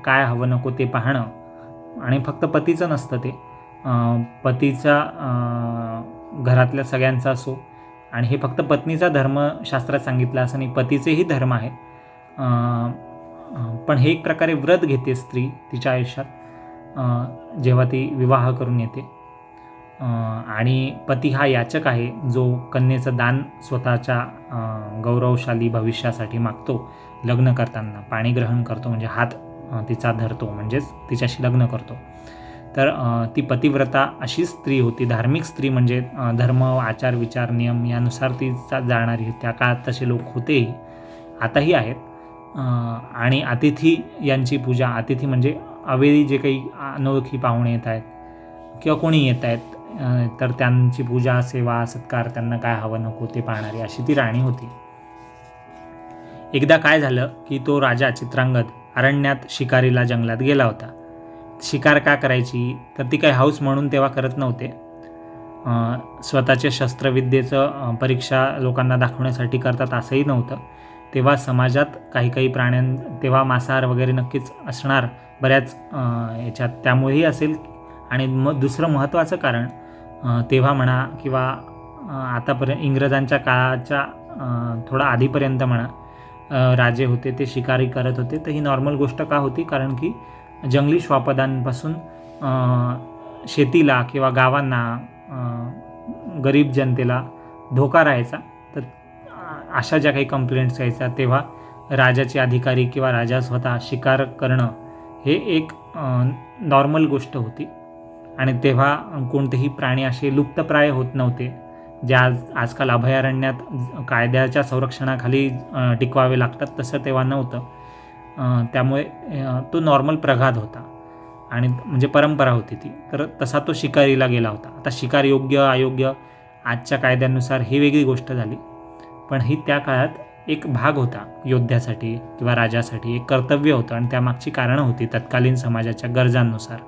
काय हवं नको ते पाहणं, आणि फक्त पतीचं नसतं ते, पतीचा घरातल्या सगळ्यांचा असो, आणि हे फक्त पत्नीचा धर्मशास्त्रात सांगितलं असं नाही, पतीचेही धर्म आहेत. पण हे एक प्रकारे व्रत घेते स्त्री तिच्या आयुष्यात जेव्हा ती विवाह करून येते, आणि पती हा याचक आहे जो कन्येचं दान स्वतःच्या गौरवशाली भविष्यासाठी मागतो. लग्न करताना पाणी ग्रहण करतो, म्हणजे हात तिचा धरतो, म्हणजेच तिच्याशी लग्न करतो. तर ती पतिव्रता अशी स्त्री होती, धार्मिक स्त्री, म्हणजे धर्म, आचार, विचार, नियम यानुसार तिचा जाणारी. त्या काळात तसे लोक होतेही, आताही आहेत. आणि अतिथी यांची पूजा, अतिथी म्हणजे अवेळी जे काही अनोळखी पाहुणे येत आहेत, किंवा कोणी येत आहेत तर त्यांची पूजा सेवा सत्कार त्यांना काय हवं नको ते पाहणारी अशी ती राणी होती. एकदा काय झालं की तो राजा चित्रांगद अरण्यात शिकारीला जंगलात गेला होता. शिकार का करायची तर ती काही हौस म्हणून तेव्हा करत नव्हते. स्वतःच्या शस्त्रविद्येचं परीक्षा लोकांना दाखवण्यासाठी करतात असंही नव्हतं. तेव्हा समाजात काही तेव्हा मांसाहार वगैरे नक्कीच असणार बऱ्याच याच्यात, त्यामुळेही असेल. आणि दुसरं महत्त्वाचं कारण तेव्हा म्हणा किंवा आतापर्यंत इंग्रजांच्या काळाच्या थोडा आधीपर्यंत म्हणा राजे होते ते शिकारी करत होते. तर ही नॉर्मल गोष्ट का होती, कारण की जंगली श्वापदांपासून शेतीला किंवा गावांना गरीब जनतेला धोका राहायचा. तर अशा ज्या काही कंप्लेंट्स यायच्या तेव्हा राजाचे अधिकारी किंवा राजा स्वतः शिकार करणं हे एक नॉर्मल गोष्ट होती. आणि तेव्हा कोणतेही प्राणी असे लुप्तप्राय होत नव्हते जे आजकाल अभयारण्यात कायद्याच्या संरक्षणाखाली टिकवावे लागतात, तसं तेव्हा नव्हतं. त्यामुळे तो नॉर्मल प्रघात होता आणि म्हणजे परंपरा होती ती. तर तसा तो शिकारीला गेला होता. आता शिकार योग्य अयोग्य आजच्या कायद्यानुसार ही वेगळी गोष्ट झाली, पण ही त्या काळात एक भाग होता योद्ध्यासाठी किंवा राजासाठी, एक कर्तव्य होतं आणि त्यामागची कारणं होती तत्कालीन समाजाच्या गरजांनुसार.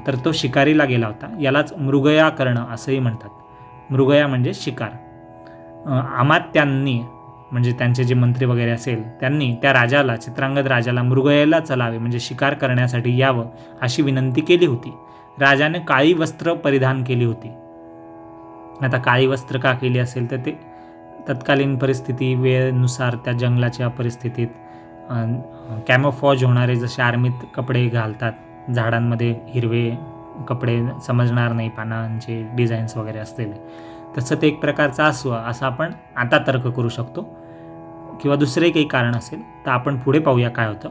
तर तो शिकारीला गेला होता. यालाच मृगया करणं असंही म्हणतात. मृगया म्हणजे शिकार. अमात्यांनी म्हणजे त्यांचे जे मंत्री वगैरे असेल त्यांनी त्या राजाला, चित्रांगद राजाला मृगयाला चलावे म्हणजे शिकार करण्यासाठी यावं अशी विनंती केली होती. राजाने काळी वस्त्र परिधान केली होती. आता काळी वस्त्र का केली असेल तर ते तत्कालीन परिस्थिती वेळेनुसार त्या जंगलाच्या परिस्थितीत कॅमोफॉज होणारे जसे आर्मीत कपडे घालतात, झाडांमध्ये हिरवे कपडे समजणार नाही पानांचे डिझाईन्स वगैरे असलेले, तसं ते एक प्रकारचं असावं असं आपण आता तर्क करू शकतो. किंवा दुसरे काही कारण असेल तर आपण पुढे पाहूया काय होतं.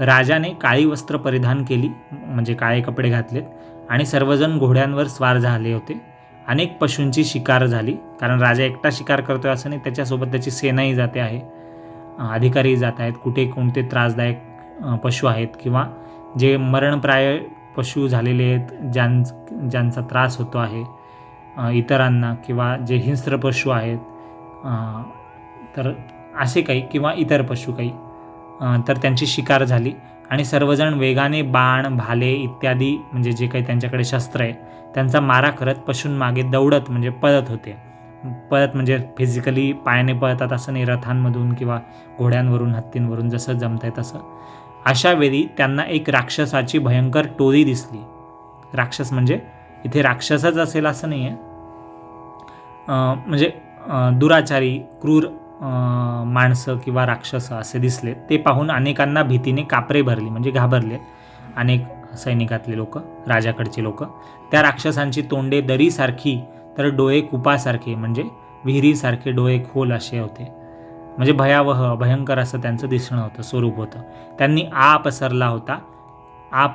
राजाने काळी वस्त्र परिधान केली म्हणजे काळे कपडे घातलेत आणि सर्वजण घोड्यांवर स्वार झाले होते. अनेक पशूंची शिकार झाली, कारण राजा एकटा शिकार करतोय असं नाही, त्याच्यासोबत त्याची सेनाही जाते आहे, अधिकारी जात आहेत. कुठे कोणते त्रासदायक पशु आहेत किंवा जे मरणप्राय पशु झालेले आहेत ज्यांचा त्रास होतो आहे इतरांना, किंवा जे हिंस्र पशु आहेत तर असे काही किंवा इतर पशु काही, तर त्यांची शिकार झाली. आणि सर्वजण वेगाने बाण भाले इत्यादी म्हणजे जे काही त्यांच्याकडे शस्त्र आहे त्यांचा मारा करत पशूंमागे दौडत म्हणजे पळत होते. पळत म्हणजे फिजिकली पायाने पळतात असं नाही, रथांमधून किंवा घोड्यांवरून हत्तींवरून जसं जमतंय तसं. अशा वेळी त्यांना एक राक्षसाची भयंकर टोळी दिसली. राक्षस म्हणजे इथे राक्षसच असेल असं नाही आहे, म्हणजे दुराचारी क्रूर माणसं किंवा राक्षस असे दिसले. ते पाहून अनेकांना भीतीने कापरे भरली म्हणजे घाबरले अनेक सैनिकातले लोक, राजाकडचे लोक. त्या राक्षसांची तोंडे दरीसारखी तर डोळे कुपासारखे म्हणजे विहिरीसारखे डोळे खोल असे होते. म्हणजे भयावह भयंकर असं त्यांचं दिसणं होतं, स्वरूप होतं. त्यांनी पसरला होता.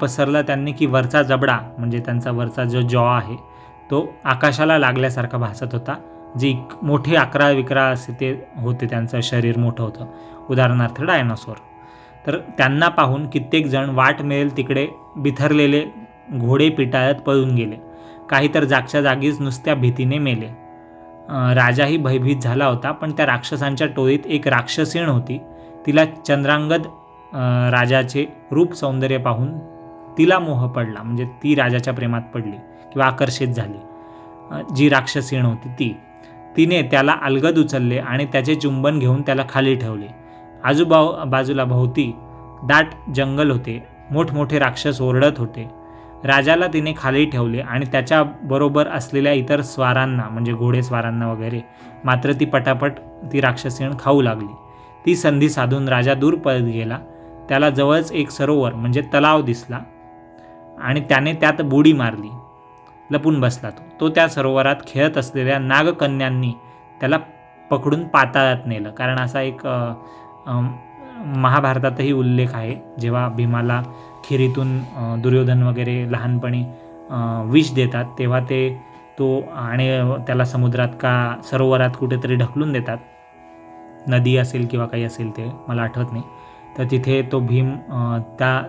पसरला त्यांनी की वरचा जबडा म्हणजे त्यांचा वरचा जो जॉ आहे तो आकाशाला लागल्यासारखा भासत होता. जे मोठे 11-11 असे ते होते, त्यांचं शरीर मोठं होतं, उदाहरणार्थ डायनासोर. तर त्यांना पाहून कित्येक जण वाट मिळेल तिकडे बिथरलेले घोडे पिटाळत पळून गेले. काही तर जागच्या जागीच नुसत्या भीतीने मेले. राजाही भयभीत झाला होता. पण त्या राक्षसांच्या टोळीत एक राक्षसीण होती. तिला चंद्रांगद राजाचे रूप सौंदर्य पाहून तिला मोह पडला, म्हणजे ती राजाच्या प्रेमात पडली किंवा आकर्षित झाली. जी राक्षसीण होती तिने त्याला अलगद उचलले आणि त्याचे चुंबन घेऊन त्याला खाली ठेवले. बाजूला भोवती दाट जंगल होते, मोठमोठे राक्षस ओरडत होते. राजाला तिने खाली ठेवले आणि त्याच्याबरोबर असलेल्या इतर स्वारांना म्हणजे घोडेस्वारांना वगैरे मात्र ती पटापट ती राक्षसीण खाऊ लागली. ती संधी साधून राजा दूर पळत गेला. त्याला जवळच एक सरोवर म्हणजे तलाव दिसला आणि त्याने त्यात बुडी मारली, लपून बसला. तो त्या सरोवरात खेळत असलेल्या नागकन्यांनी त्याला पकडून पाताळात नेलं. कारण असा एक महाभारतातही उल्लेख आहे, जेव्हा भीमाला खिरीतून दुर्योधन वगैरे लहानपणी विष देतात तेव्हा तो आणि त्याला समुद्रात का सरोवरात कुठेतरी ढकलून देतात, नदी असेल किंवा काही असेल ते मला आठवत नाही. तर तिथे तो भीम त्या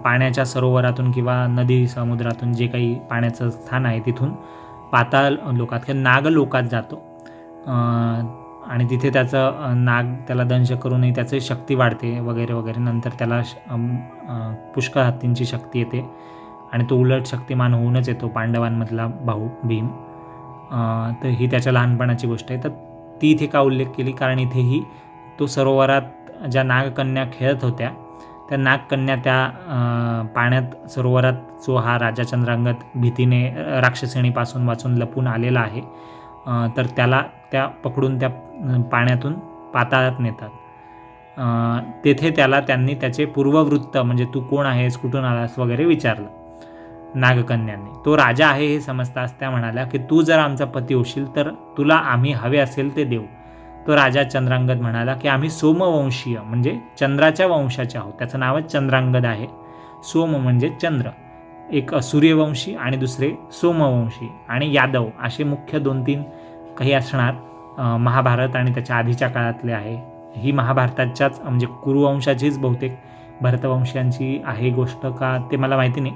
पाण्याच्या सरोवरातून किंवा नदी समुद्रातून जे काही पाण्याचं स्थान आहे तिथून पाताळ लोकात किंवा नागलोकात जातो आणि तिथे त्याचं नाग त्याला दंश करूनही त्याची शक्ती वाढते वगैरे वगैरे. नंतर त्याला पुष्कळ हत्तींची शक्ती येते आणि तो उलट शक्तिमान होऊनच येतो पांडवांमधला भाऊ भीम. तर ही त्याच्या लहानपणाची गोष्ट आहे. तर ती इथे का उल्लेख केली, कारण इथेही तो सरोवरात ज्या नागकन्या खेळत होत्या त्या नागकन्या त्या पाण्यात सरोवरात जो हा राजा चंद्रांगद भीतीने राक्षसिणीपासून वाचून लपून आलेला आहे तर त्याला त्या पकडून त्या पाण्यातून पाताळात नेतात. तेथे त्याला त्यांनी त्याचे पूर्ववृत्त म्हणजे तू कोण आहेस, कुठून आलास वगैरे विचारलं नागकन्यांनी. तो राजा आहे हे समजताच त्या म्हणाल्या की तू जर आमचा पती होशील तर तुला आम्ही हवे असेल ते देऊ. तो राजा चंद्रांगद म्हणाला की आम्ही सोमवंशीय म्हणजे चंद्राच्या वंशाचे आहोत. त्याचं नावच चंद्रांगद आहे. सोम म्हणजे चंद्र, एक सूर्यवंशी आणि दुसरे सोमवंशी आणि यादव असे मुख्य 2-3 काही असणार. महाभारत आणि त्याच्या आधीच्या काळातले आहे. ही महाभारताच्याच म्हणजे कुरुवंशाचीच बहुतेक भरतवंशांची आहे गोष्ट का ते मला माहिती नाही,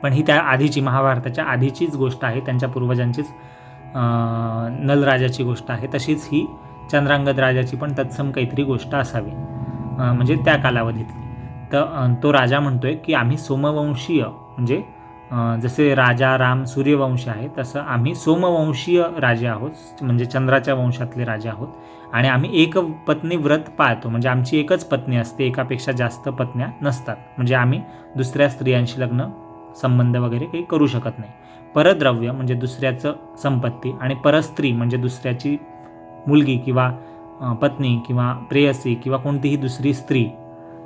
पण ही त्या आधीची महाभारताच्या आधीचीच गोष्ट आहे. त्यांच्या पूर्वजांचीच नलराजाची गोष्ट आहे. तशीच ही चंद्रांगद राजाची पण तत्सम काहीतरी गोष्ट असावी म्हणजे त्या कालावधीतली. तर तो राजा म्हणतोय की आम्ही सोमवंशीय म्हणजे जसे राजा राम सूर्यवंशी आहे तसं आम्ही सोमवंशीय राजे आहोत म्हणजे चंद्राच्या वंशातले राजे आहोत आणि आम्ही एक पत्नी व्रत पाळतो म्हणजे आमची एकच पत्नी असते, एकापेक्षा जास्त पत्न्या नसतात. म्हणजे आम्ही दुसऱ्या स्त्रियांशी लग्न संबंध वगैरे काही करू शकत नाही. परद्रव्य म्हणजे दुसऱ्याचं संपत्ती आणि परस्त्री म्हणजे दुसऱ्याची मुलगी किंवा पत्नी किंवा प्रेयसी किंवा कोणतीही दुसरी स्त्री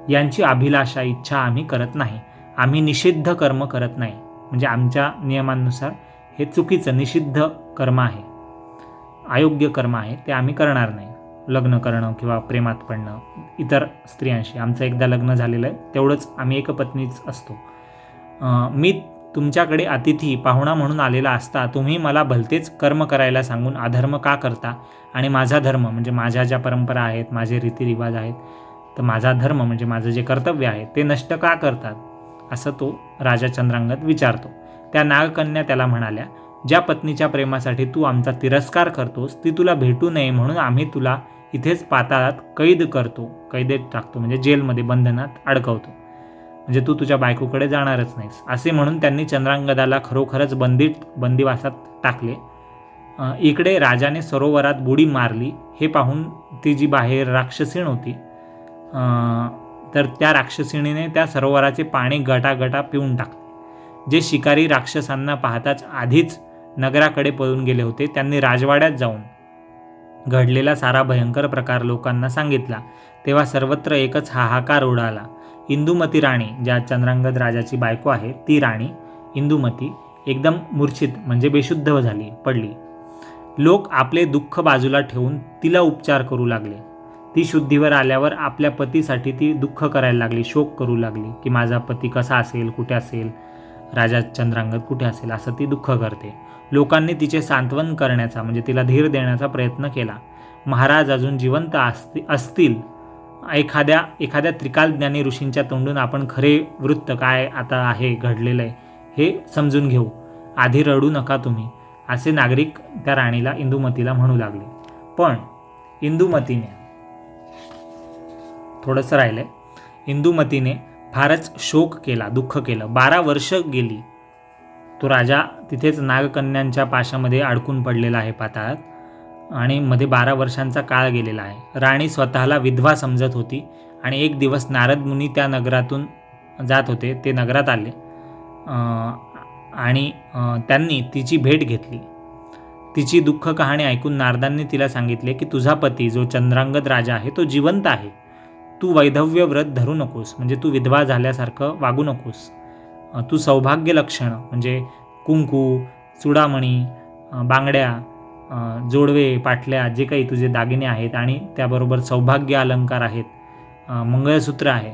यांची अभिलाषा इच्छा आम्ही करत नाही. आम्ही निषिद्ध कर्म करत नाही म्हणजे आमच्या नियमांनुसार हे चुकीचं निषिद्ध कर्म आहे, अयोग्य कर्म आहे, ते आम्ही करणार नाही. लग्न करणं किंवा प्रेमात पडणं इतर स्त्रियांशी. आमचं एकदा लग्न झालेलं आहे तेवढंच आम्ही एकपत्नीच असतो. मी तुमच्याकडे अतिथी पाहुणा म्हणून आलेला असता तुम्ही मला भलतेच कर्म करायला सांगून अधर्म का करता आणि माझा धर्म म्हणजे माझ्या ज्या परंपरा आहेत, माझे रीतिरिवाज आहेत, तर माझा धर्म म्हणजे माझं जे कर्तव्य आहे ते नष्ट का करतात असं तो राजा चंद्रांगद विचारतो. त्या नागकन्या त्याला म्हणाल्या ज्या पत्नीच्या प्रेमासाठी तू आमचा तिरस्कार करतोस ती तुला भेटू नये म्हणून आम्ही तुला इथेच पाताळात कैद करतो, कैदेत टाकतो म्हणजे जेलमध्ये बंधनात अडकवतो म्हणजे तू तुझ्या बायकोकडे जाणारच नाहीस असे म्हणून त्यांनी चंद्रांगदाला खरोखरच बंदिवासात टाकले. इकडे राजाने सरोवरात बुडी मारली हे पाहून ती जी बाहेर राक्षसीण होती तर त्या राक्षसिणीने त्या सरोवराचे पाणी गटागटा पिऊन टाकले. जे शिकारी राक्षसांना पाहताच आधीच नगराकडे पळून गेले होते त्यांनी राजवाड्यात जाऊन घडलेला सारा भयंकर प्रकार लोकांना सांगितला. तेव्हा सर्वत्र एकच हाहाकार उडाला. इंदुमती राणी ज्या चंद्रांगद राजाची बायको आहे ती राणी इंदुमती एकदम मूर्छित म्हणजे बेशुद्ध झाली, पडली. लोक आपले दुःख बाजूला ठेवून तिला उपचार करू लागले. ती शुद्धीवर आल्यावर आपल्या पतीसाठी ती दुःख करायला लागली, शोक करू लागली की माझा पती कसा असेल, कुठे असेल, राजा चंद्रांगद कुठे असेल असं ती दुःख करते. लोकांनी तिचे सांत्वन करण्याचा म्हणजे तिला धीर देण्याचा प्रयत्न केला. महाराज अजून जिवंत असतील, एखाद्या त्रिकालज्ञानी ऋषींच्या तोंडून आपण खरे वृत्त काय आता आहे घडलेलं आहे हे समजून घेऊ, आधी रडू नका तुम्ही असे नागरिक त्या राणीला इंदुमतीला म्हणू लागले. पण इंदुमतीने थोडंसं राहिलं आहे, इंदुमतीने फारच शोक केला, दुःख केलं. 12 वर्ष गेली. तो राजा तिथेच नागकन्यांच्या पाशामध्ये अडकून पडलेला आहे पाताळात आणि मध्ये 12 वर्षांचा काळ गेलेला आहे. राणी स्वतःला विधवा समजत होती आणि एक दिवस नारद मुनी त्या नगरातून जात होते. ते नगरात आले आणि त्यांनी तिची भेट घेतली. तिची दुःख कहाणी ऐकून नारदांनी तिला सांगितले की तुझा पती जो चंद्रांगद राजा आहे तो जिवंत आहे. तू वैधव्य व्रत धरू नकोस म्हणजे तू विधवा झाल्यासारखं वागू नकोस. तू सौभाग्य लक्षण म्हणजे कुंकू, चुडामणी, बांगड्या, जोडवे, पाटल्या जे काही तुझे दागिने आहेत आणि त्याबरोबर सौभाग्य अलंकार आहेत, मंगळसूत्र आहे,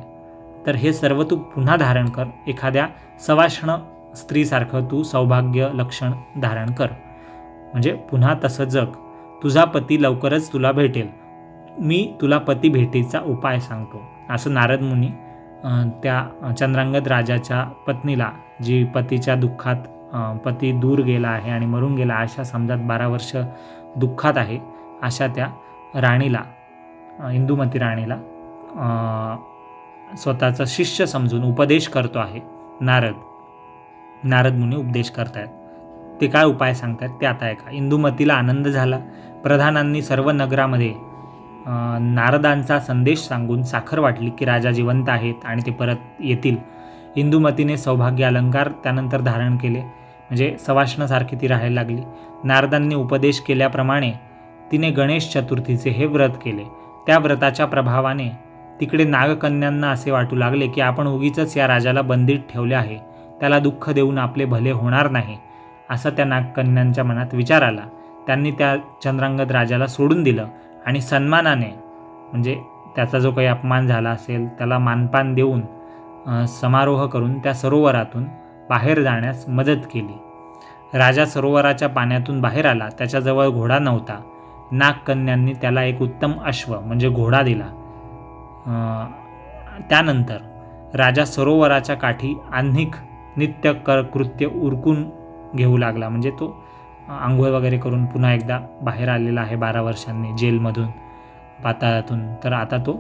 तर हे सर्व तू पुन्हा धारण कर. एखाद्या सवाष्ण स्त्रीसारखं तू सौभाग्य लक्षण धारण कर म्हणजे पुन्हा तसं जग. तुझा पती लवकरच तुला भेटेल. मी तुला पती भेटीचा उपाय सांगतो. असं नारद मुनी त्या चंद्रांगद राजाच्या पत्नीला, जी पतीच्या दुःखात पती दूर गेला आहे आणि मरून गेला अशा समजात 12 वर्ष दुःखात आहे, अशा त्या राणीला, इंदुमती राणीला स्वतःचा शिष्य समजून उपदेश करतो आहे नारद मुनी उपदेश करतायत. ते काय उपाय सांगतात ते आता ऐका. इंदुमतीला आनंद झाला. प्रधानांनी सर्व नगरामध्ये नारदांचा संदेश सांगून साखर वाटली की राजा जिवंत आहेत आणि ते परत येतील. इंदुमतीने सौभाग्य अलंकार त्यानंतर धारण केले, म्हणजे सवाष्णासारखी ती राहायला लागली. नारदांनी उपदेश केल्याप्रमाणे तिने गणेश चतुर्थीचे हे व्रत केले. त्या व्रताच्या प्रभावाने तिकडे नागकन्यांना असे वाटू लागले की आपण उगीचच या राजाला बंदीत ठेवले आहे, त्याला दुःख देऊन आपले भले होणार नाही, असा त्या नागकन्यांच्या मनात विचार आला. त्यांनी त्या चंद्रांगद राजाला सोडून दिलं आणि सन्मानाने, म्हणजे त्याचा जो काही अपमान झाला असेल त्याला मानपान देऊन समारोह करून त्या सरोवरातून बाहेर जाण्यास मदत केली. राजा सरोवराच्या पाण्यातून बाहेर आला. त्याच्याजवळ घोडा नव्हता. नागकन्यांनी त्याला एक उत्तम अश्व म्हणजे घोडा दिला. त्यानंतर राजा सरोवराच्या काठी आन्निक नित्य कृत्य उरकून घेऊ लागला. म्हणजे तो आंघोळ वगैरे करून पुन्हा एकदा बाहेर आलेला आहे 12 वर्षांनी जेलमधून, पाताळातून. तर आता तो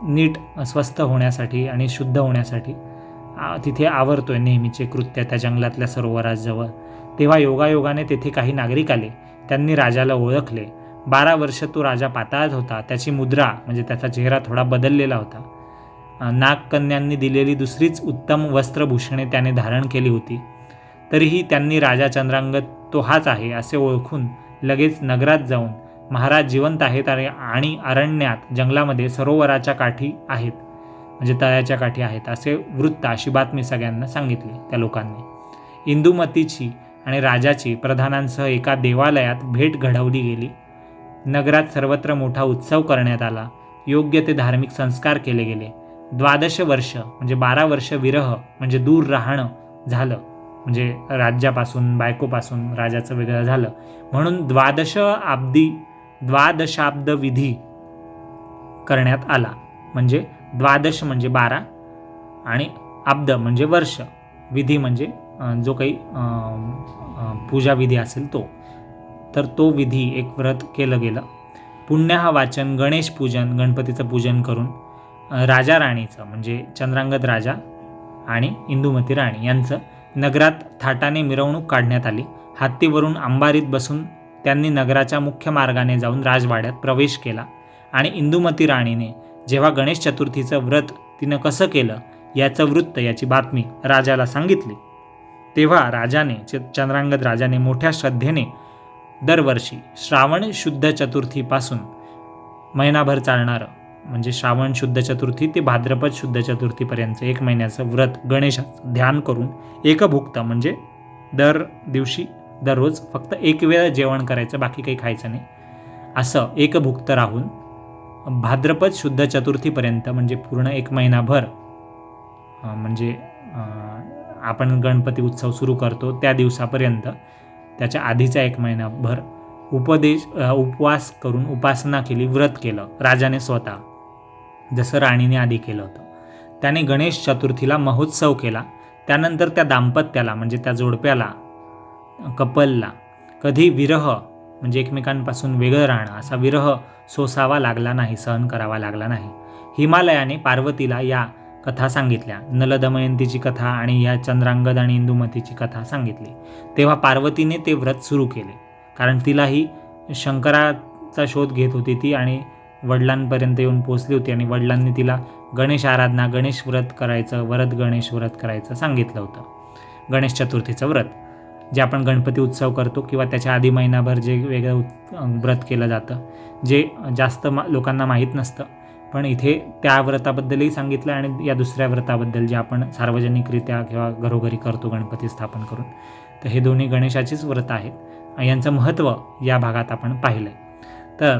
नीट स्वस्थ होण्यासाठी आणि शुद्ध होण्यासाठी तिथे आवरतोय नेहमीचे कृत्य त्या जंगलातल्या सरोवराजवळ. तेव्हा योगायोगाने तेथे काही नागरिक आले. त्यांनी राजाला ओळखले. 12 वर्ष तो राजा पाताळात होता. त्याची मुद्रा म्हणजे त्याचा चेहरा थोडा बदललेला होता. नागकन्यांनी दिलेली दुसरीच उत्तम वस्त्रभूषणे त्याने धारण केली होती. तरीही त्यांनी राजा चंद्रांगद तो हाच आहे असे ओळखून लगेच नगरात जाऊन महाराज जिवंत आहेत आणि अरण्यात जंगलामध्ये सरोवराच्या काठी आहेत, म्हणजे तळ्याच्या काठी आहेत असे वृत्त, अशी बातमी सगळ्यांना सांगितली त्या लोकांनी. इंदुमतीची आणि राजाची प्रधानांसह एका देवालयात भेट घडवली गेली. नगरात सर्वत्र मोठा उत्सव करण्यात आला. योग्य ते धार्मिक संस्कार केले गेले. 12 वर्ष म्हणजे 12 वर्ष विरह म्हणजे दूर राहणं झालं, म्हणजे राज्यापासून बायकोपासून राजाचं वेगळं झालं, म्हणून 12 विधी करण्यात आला. म्हणजे 12 म्हणजे 12 आणि अब्द म्हणजे वर्ष, विधी म्हणजे जो काही पूजाविधी असेल तो. तर तो विधी एक व्रत केलं गेलं. पुण्याह वाचन, गणेश पूजन, गणपतीचं पूजन करून राजा राणीचं म्हणजे चंद्रांगद राजा आणि इंदुमती राणी यांचं नगरात थाटाने मिरवणूक काढण्यात आली. हत्तीवरून अंबारीत बसून त्यांनी नगराच्या मुख्य मार्गाने जाऊन राजवाड्यात प्रवेश केला आणि इंदुमती राणीने जेव्हा गणेश चतुर्थीचं व्रत तिनं कसं केलं याचं वृत्त, याची बातमी राजाला सांगितली, तेव्हा चंद्रांगद राजाने मोठ्या श्रद्धेने दरवर्षी श्रावण शुद्ध चतुर्थीपासून महिनाभर चालणारं म्हणजे श्रावण शुद्ध चतुर्थी ते भाद्रपद शुद्ध चतुर्थीपर्यंत 1 महिन्याचं व्रत गणेशाचं ध्यान करून एकभुक्त म्हणजे दर दिवशी दररोज फक्त एक वेळ जेवण करायचं, बाकी काही खायचं नाही, असं एकभुक्त राहून भाद्रपद शुद्ध चतुर्थीपर्यंत म्हणजे पूर्ण 1 महिनाभर, म्हणजे आपण गणपती उत्सव सुरू करतो त्या दिवसापर्यंत त्याच्या आधीचा 1 महिनाभर उपवास करून उपासना केली, व्रत केलं राजाने स्वतः, जसं राणीने आधी केलं होतं. त्याने गणेश चतुर्थीला महोत्सव केला. त्यानंतर त्या दाम्पत्याला म्हणजे त्या जोडप्याला, कपलला कधी विरह म्हणजे एकमेकांपासून वेगळं राहणं असा विरह सोसावा लागला नाही, सहन करावा लागला नाही. हिमालयाने पार्वतीला या कथा सांगितल्या, नलदमयंतीची कथा आणि या चंद्रांगद आणि इंदुमतीची कथा सांगितली. तेव्हा पार्वतीने ते व्रत सुरू केले, कारण तिलाही शंकराचा शोध घेत होती ती आणि वडिलांपर्यंत येऊन पोचली होती आणि वडिलांनी तिला गणेश आराधना, गणेश व्रत करायचं, वरद गणेश व्रत करायचं सांगितलं होतं. गणेश चतुर्थीचं व्रत जे आपण गणपती उत्सव करतो किंवा त्याच्या आधी महिनाभर जे वेगळं व्रत केलं जातं, जे जास्त लोकांना माहीत नसतं, पण इथे त्या व्रताबद्दलही सांगितलं आणि या दुसऱ्या व्रताबद्दल जे आपण सार्वजनिकरित्या किंवा घरोघरी करतो गणपती स्थापन करून, तर हे दोन्ही गणेशाचीच व्रत आहेत. यांचं महत्त्व या भागात आपण पाहिलं आहे. तर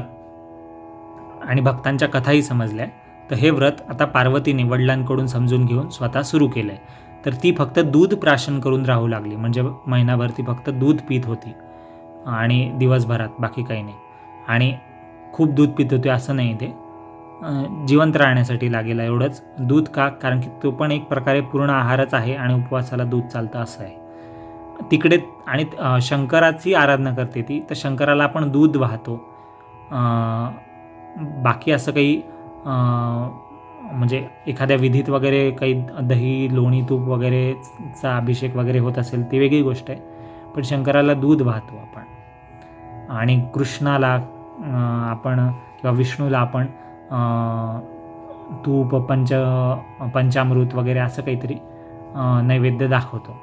आणि भक्तांच्या कथाही समजल्या. तर हे व्रत आता पार्वतीने वडिलांकडून समजून घेऊन स्वतः सुरू केलं आहे. तर ती फक्त दूध प्राशन करून राहू लागली, म्हणजे महिनाभर ती फक्त दूध पित होती आणि दिवसभरात बाकी काही नाही. आणि खूप दूध पित होते असं नाही, ते जिवंत राहण्यासाठी लागेल एवढंच. दूध का? कारण की तो पण एक प्रकारे पूर्ण आहारच आहे आणि उपवासाला दूध चालतं असं आहे तिकडे. आणि शंकराची आराधना करते ती, तर शंकराला आपण दूध वाहतो. बाकी असं काही म्हणजे एखाद्या विधीत वगैरे काही दही, लोणी, तूप वगैरेचा अभिषेक वगैरे होत असेल ती वेगळी गोष्ट आहे, पण शंकराला दूध वाहतो आपण. आणि कृष्णाला आपण किंवा विष्णूला आपण तूप, पंचामृत वगैरे असं काहीतरी नैवेद्य दाखवतो.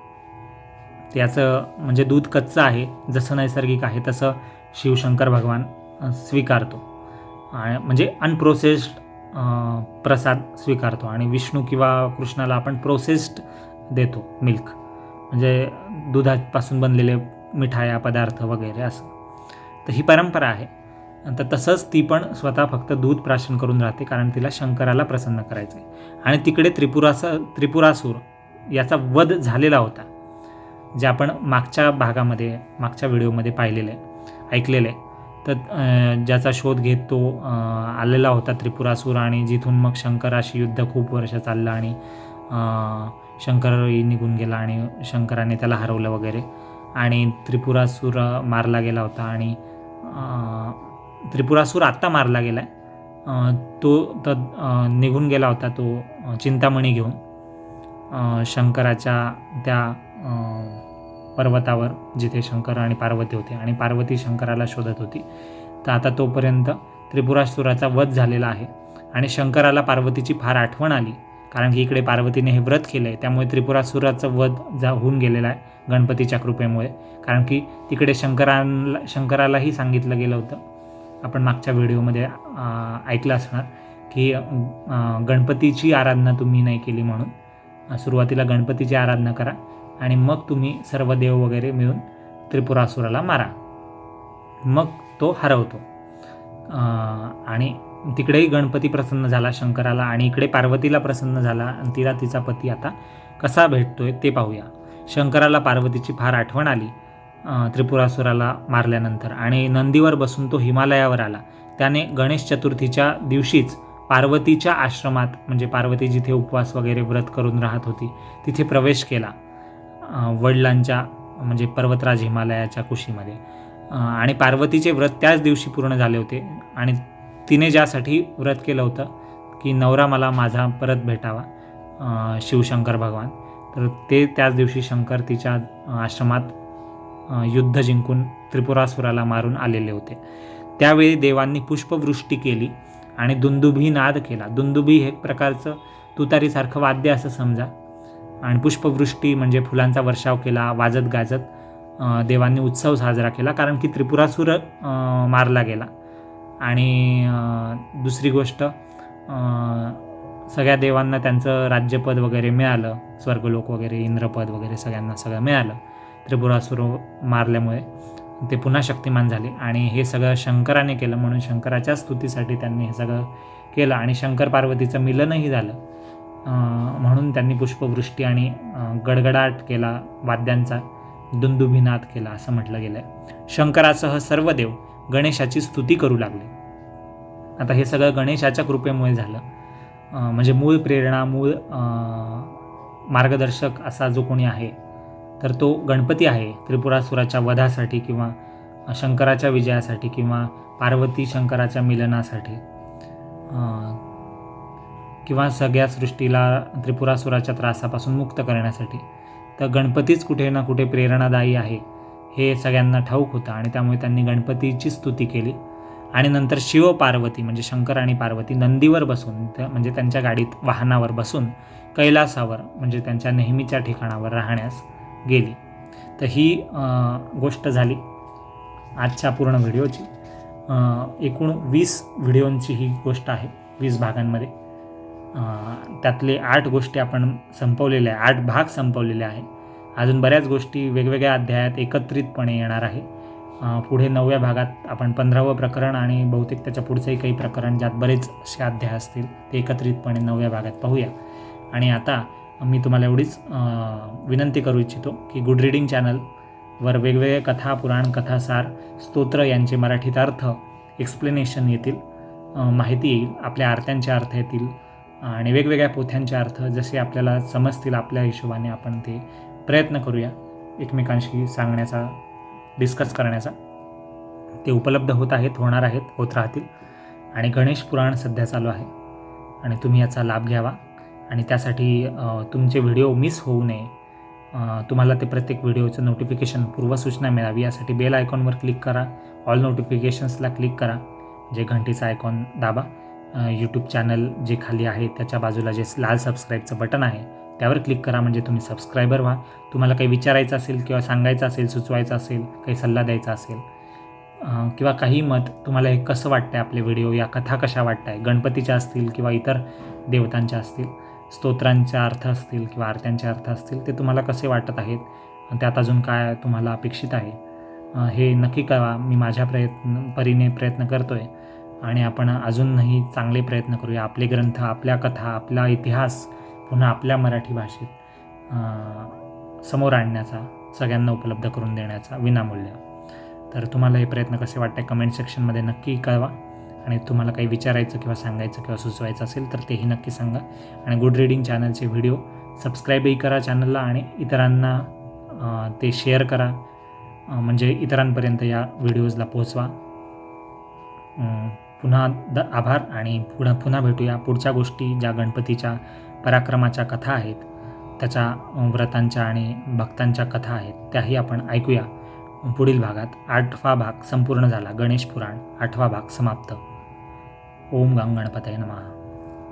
त्याचं म्हणजे दूध कच्चं आहे, जसं नैसर्गिक आहे तसं शिवशंकर भगवान स्वीकारतो, म्हणजे अनप्रोसेस्ड प्रसाद स्वीकारतो. आणि विष्णू किंवा कृष्णाला आपण प्रोसेस्ड देतो मिल्क, म्हणजे दुधापासून बनलेले मिठाया, पदार्थ वगैरे असं. तर ही परंपरा आहे. तर तसंच ती पण स्वतः फक्त दूध प्राशन करून राहते, कारण तिला शंकराला प्रसन्न करायचं आहे. आणि तिकडे त्रिपुरासूर याचा वध झालेला होता, जे आपण मागच्या व्हिडिओमध्ये पाहिलेलं आहे, ऐकलेलं आहे. तर ज्याचा शोध घेत तो आलेला होता त्रिपुरासूर, आणि जिथून मग शंकराशी युद्ध खूप वर्ष चाललं आणि शंकरही निघून गेला आणि शंकराने त्याला हरवलं वगैरे, आणि त्रिपुरासूर मारला गेला होता. आणि त्रिपुरासूर आत्ता मारला गेला आहे, तो तर निघून गेला होता तो चिंतामणी घेऊन शंकराच्या त्या पर्वतावर, जिथे शंकर आणि पार्वती होते, आणि पार्वती शंकराला शोधत होती. तर आता तोपर्यंत त्रिपुरासुराचा वध झालेला आहे. आणि शंकराला पार्वतीची फार आठवण आली, कारण की इकडे पार्वतीने हे व्रत केलं आहे, त्यामुळे त्रिपुरासुराचं वध होऊन गेलेला आहे गणपतीच्या कृपेमुळे. कारण की तिकडे शंकरालाही सांगितलं गेलं होतं, आपण मागच्या व्हिडिओमध्ये ऐकलं असणार, की गणपतीची आराधना तुम्ही नाही केली म्हणून सुरुवातीला गणपतीची आराधना करा आणि मग तुम्ही सर्व देव वगैरे मिळून त्रिपुरासुराला मारा, मग तो हरवतो. आणि तिकडेही गणपती प्रसन्न झाला शंकराला, आणि इकडे पार्वतीला प्रसन्न झाला, आणि तिला तिचा पती आता कसा भेटतोय ते पाहूया. शंकराला पार्वतीची फार आठवण आली त्रिपुरासुराला मारल्यानंतर, आणि नंदीवर बसून तो हिमालयावर आला. त्याने गणेश चतुर्थीच्या दिवशीच पार्वतीच्या आश्रमात, म्हणजे पार्वती जिथे उपवास वगैरे व्रत करून राहत होती तिथे प्रवेश केला, वडिलांच्या म्हणजे पर्वतराज हिमालयाच्या कुशीमध्ये. आणि पार्वतीचे व्रत त्याच दिवशी पूर्ण झाले होते, आणि तिने ज्यासाठी व्रत केलं होतं की नवरा मला माझा परत भेटावा, शिवशंकर भगवान, तर ते त्याच दिवशी शंकर तिच्या आश्रमात युद्ध जिंकून त्रिपुरासुराला मारून आलेले होते. त्यावेळी देवांनी पुष्पवृष्टी केली आणि दुंदुभी नाद केला. दुंदुभी हे एक प्रकारचं तुतारीसारखं वाद्य असं समजा, आणि पुष्पवृष्टी म्हणजे फुलांचा वर्षाव केला, वाजत गाजत देवांनी उत्सव साजरा केला, कारण की त्रिपुरासूर मारला गेला. आणि दुसरी गोष्ट, सगळ्या देवांना त्यांचं राज्यपद वगैरे मिळालं, स्वर्गलोक वगैरे, इंद्रपद वगैरे सगळ्यांना सगळं मिळालं त्रिपुरासूर मारल्यामुळे. ते पुन्हा शक्तिमान झाले, आणि हे सगळं शंकराने केलं, म्हणून शंकराच्या स्तुतीसाठी त्यांनी हे सगळं केलं. आणि शंकर पार्वतीचं मिलनही झालं, म्हणून त्यांनी पुष्पवृष्टी आणि गडगडाट केला वाद्यांचा, दुंदुभिनाद केला असं म्हटलं गेलं आहे. शंकरासह सर्व देव गणेशाची स्तुती करू लागले. आता हे सगळं गणेशाच्या कृपेमुळे झालं, म्हणजे मूळ प्रेरणा, मूळ मार्गदर्शक असा जो कोणी आहे तर तो गणपती आहे. त्रिपुरासुराच्या वधासाठी किंवा शंकराच्या विजयासाठी किंवा पार्वती शंकराच्या मिलनासाठी किंवा सगळ्या सृष्टीला त्रिपुरासुराच्या त्रासापासून मुक्त करण्यासाठी, तर गणपतीच कुठे ना कुठे प्रेरणादायी आहे हे सगळ्यांना ठाऊक होतं. आणि त्यामुळे त्यांनी गणपतीची स्तुती केली. आणि नंतर शिव पार्वती म्हणजे शंकर आणि पार्वती नंदीवर बसून, म्हणजे त्यांच्या गाडीत वाहनावर बसून कैलासावर म्हणजे त्यांच्या नेहमीच्या ठिकाणावर राहण्यास गेली. तर ही गोष्ट झाली आजच्या पूर्ण व्हिडिओची. एकूण 20 व्हिडिओंची ही गोष्ट आहे, 20 भागांमध्ये. त्यातले 8 गोष्टी आपण संपवलेल्या आहे, 8 भाग संपवलेले आहे. अजून बऱ्याच गोष्टी वेगवेगळ्या अध्यायात एकत्रितपणे येणार आहे. पुढे 9व्या भागात आपण 15वं प्रकरण आणि बहुतेक त्याच्या पुढचंही काही प्रकरण, ज्यात बरेच असे अध्याय असतील, ते एकत्रितपणे 9व्या भागात पाहूया. आणि आता मी तुम्हाला एवढीच विनंती करू इच्छितो की गुड रीडिंग चॅनलवर वेगवेगळे कथा, पुराण, कथासार, स्तोत्र यांचे मराठीत अर्थ, एक्सप्लेनेशन येतील. माहिती येईल, आपल्या आरत्यांचे अर्थ येतील आणि वेगवेगळ्या पोथ्यांचे अर्थ जसे आपल्याला समजतील आपल्या हिशोबाने आपण ते प्रयत्न करूया एकमेकांशी सांगण्याचा, डिस्कस करण्याचा. ते उपलब्ध होत आहेत, होणार आहेत, होत राहतील. आणि गणेश पुराण सध्या चालू आहे आणि तुम्ही याचा लाभ घ्यावा. आणि त्यासाठी तुमचे व्हिडिओ मिस होऊ नये, तुम्हाला ते प्रत्येक व्हिडिओचं नोटिफिकेशन, पूर्वसूचना मिळावी यासाठी बेल आयकॉनवर क्लिक करा, ऑल नोटिफिकेशन्सला क्लिक करा, जे घंटीचा आयकॉन दाबा. यूट्यूब चॅनल जे खाली आहे त्याच्या बाजूला जे लाल सबस्क्राईबचं बटन आहे त्यावर क्लिक करा, म्हणजे तुम्ही सबस्क्रायबर व्हा. तुम्हाला काही विचारायचं असेल किंवा सांगायचं असेल, सुचवायचं असेल, काही सल्ला द्यायचा असेल किंवा काही मत, तुम्हाला हे कसं वाटतं आहे आपले व्हिडिओ, या कथा कशा वाटत आहे, गणपतीच्या असतील किंवा इतर देवतांच्या असतील, स्तोत्रांचा अर्थ असतील किंवा आरत्यांचे अर्थ असतील, ते तुम्हाला कसे वाटत आहेत, त्यात अजून काय तुम्हाला अपेक्षित आहे, हे नक्की कळवा. मी माझ्या परीने प्रयत्न करतो आहे आणि आपण अजूनही चांगले प्रयत्न करूया. आपले ग्रंथ, आपल्या कथा, आपला इतिहास पुन्हा आपल्या मराठी भाषेत समोर आणण्याचा, सगळ्यांना उपलब्ध करून देण्याचा विनामूल्य. तर तुम्हाला हे प्रयत्न कसे वाटते कमेंट सेक्शनमध्ये नक्की कळवा. आणि तुम्हाला काही विचारायचं किंवा सांगायचं किंवा सुचवायचं असेल तर तेही नक्की सांगा. आणि गुड रीडिंग चॅनलचे व्हिडिओ सबस्क्राईबही करा चॅनलला आणि इतरांना ते शेअर करा, म्हणजे इतरांपर्यंत या व्हिडिओजला पोहोचवा. पुन्हा आभार आणि पुन्हा भेटूया. पुढच्या गोष्टी ज्या गणपतीच्या पराक्रमाच्या कथा आहेत, त्याच्या व्रतांच्या आणि भक्तांच्या कथा आहेत, त्याही आपण ऐकूया पुढील भागात. 8वा भाग संपूर्ण झाला. गणेश पुराण 8वा भाग समाप्त. ओम गंगणपतये नमः.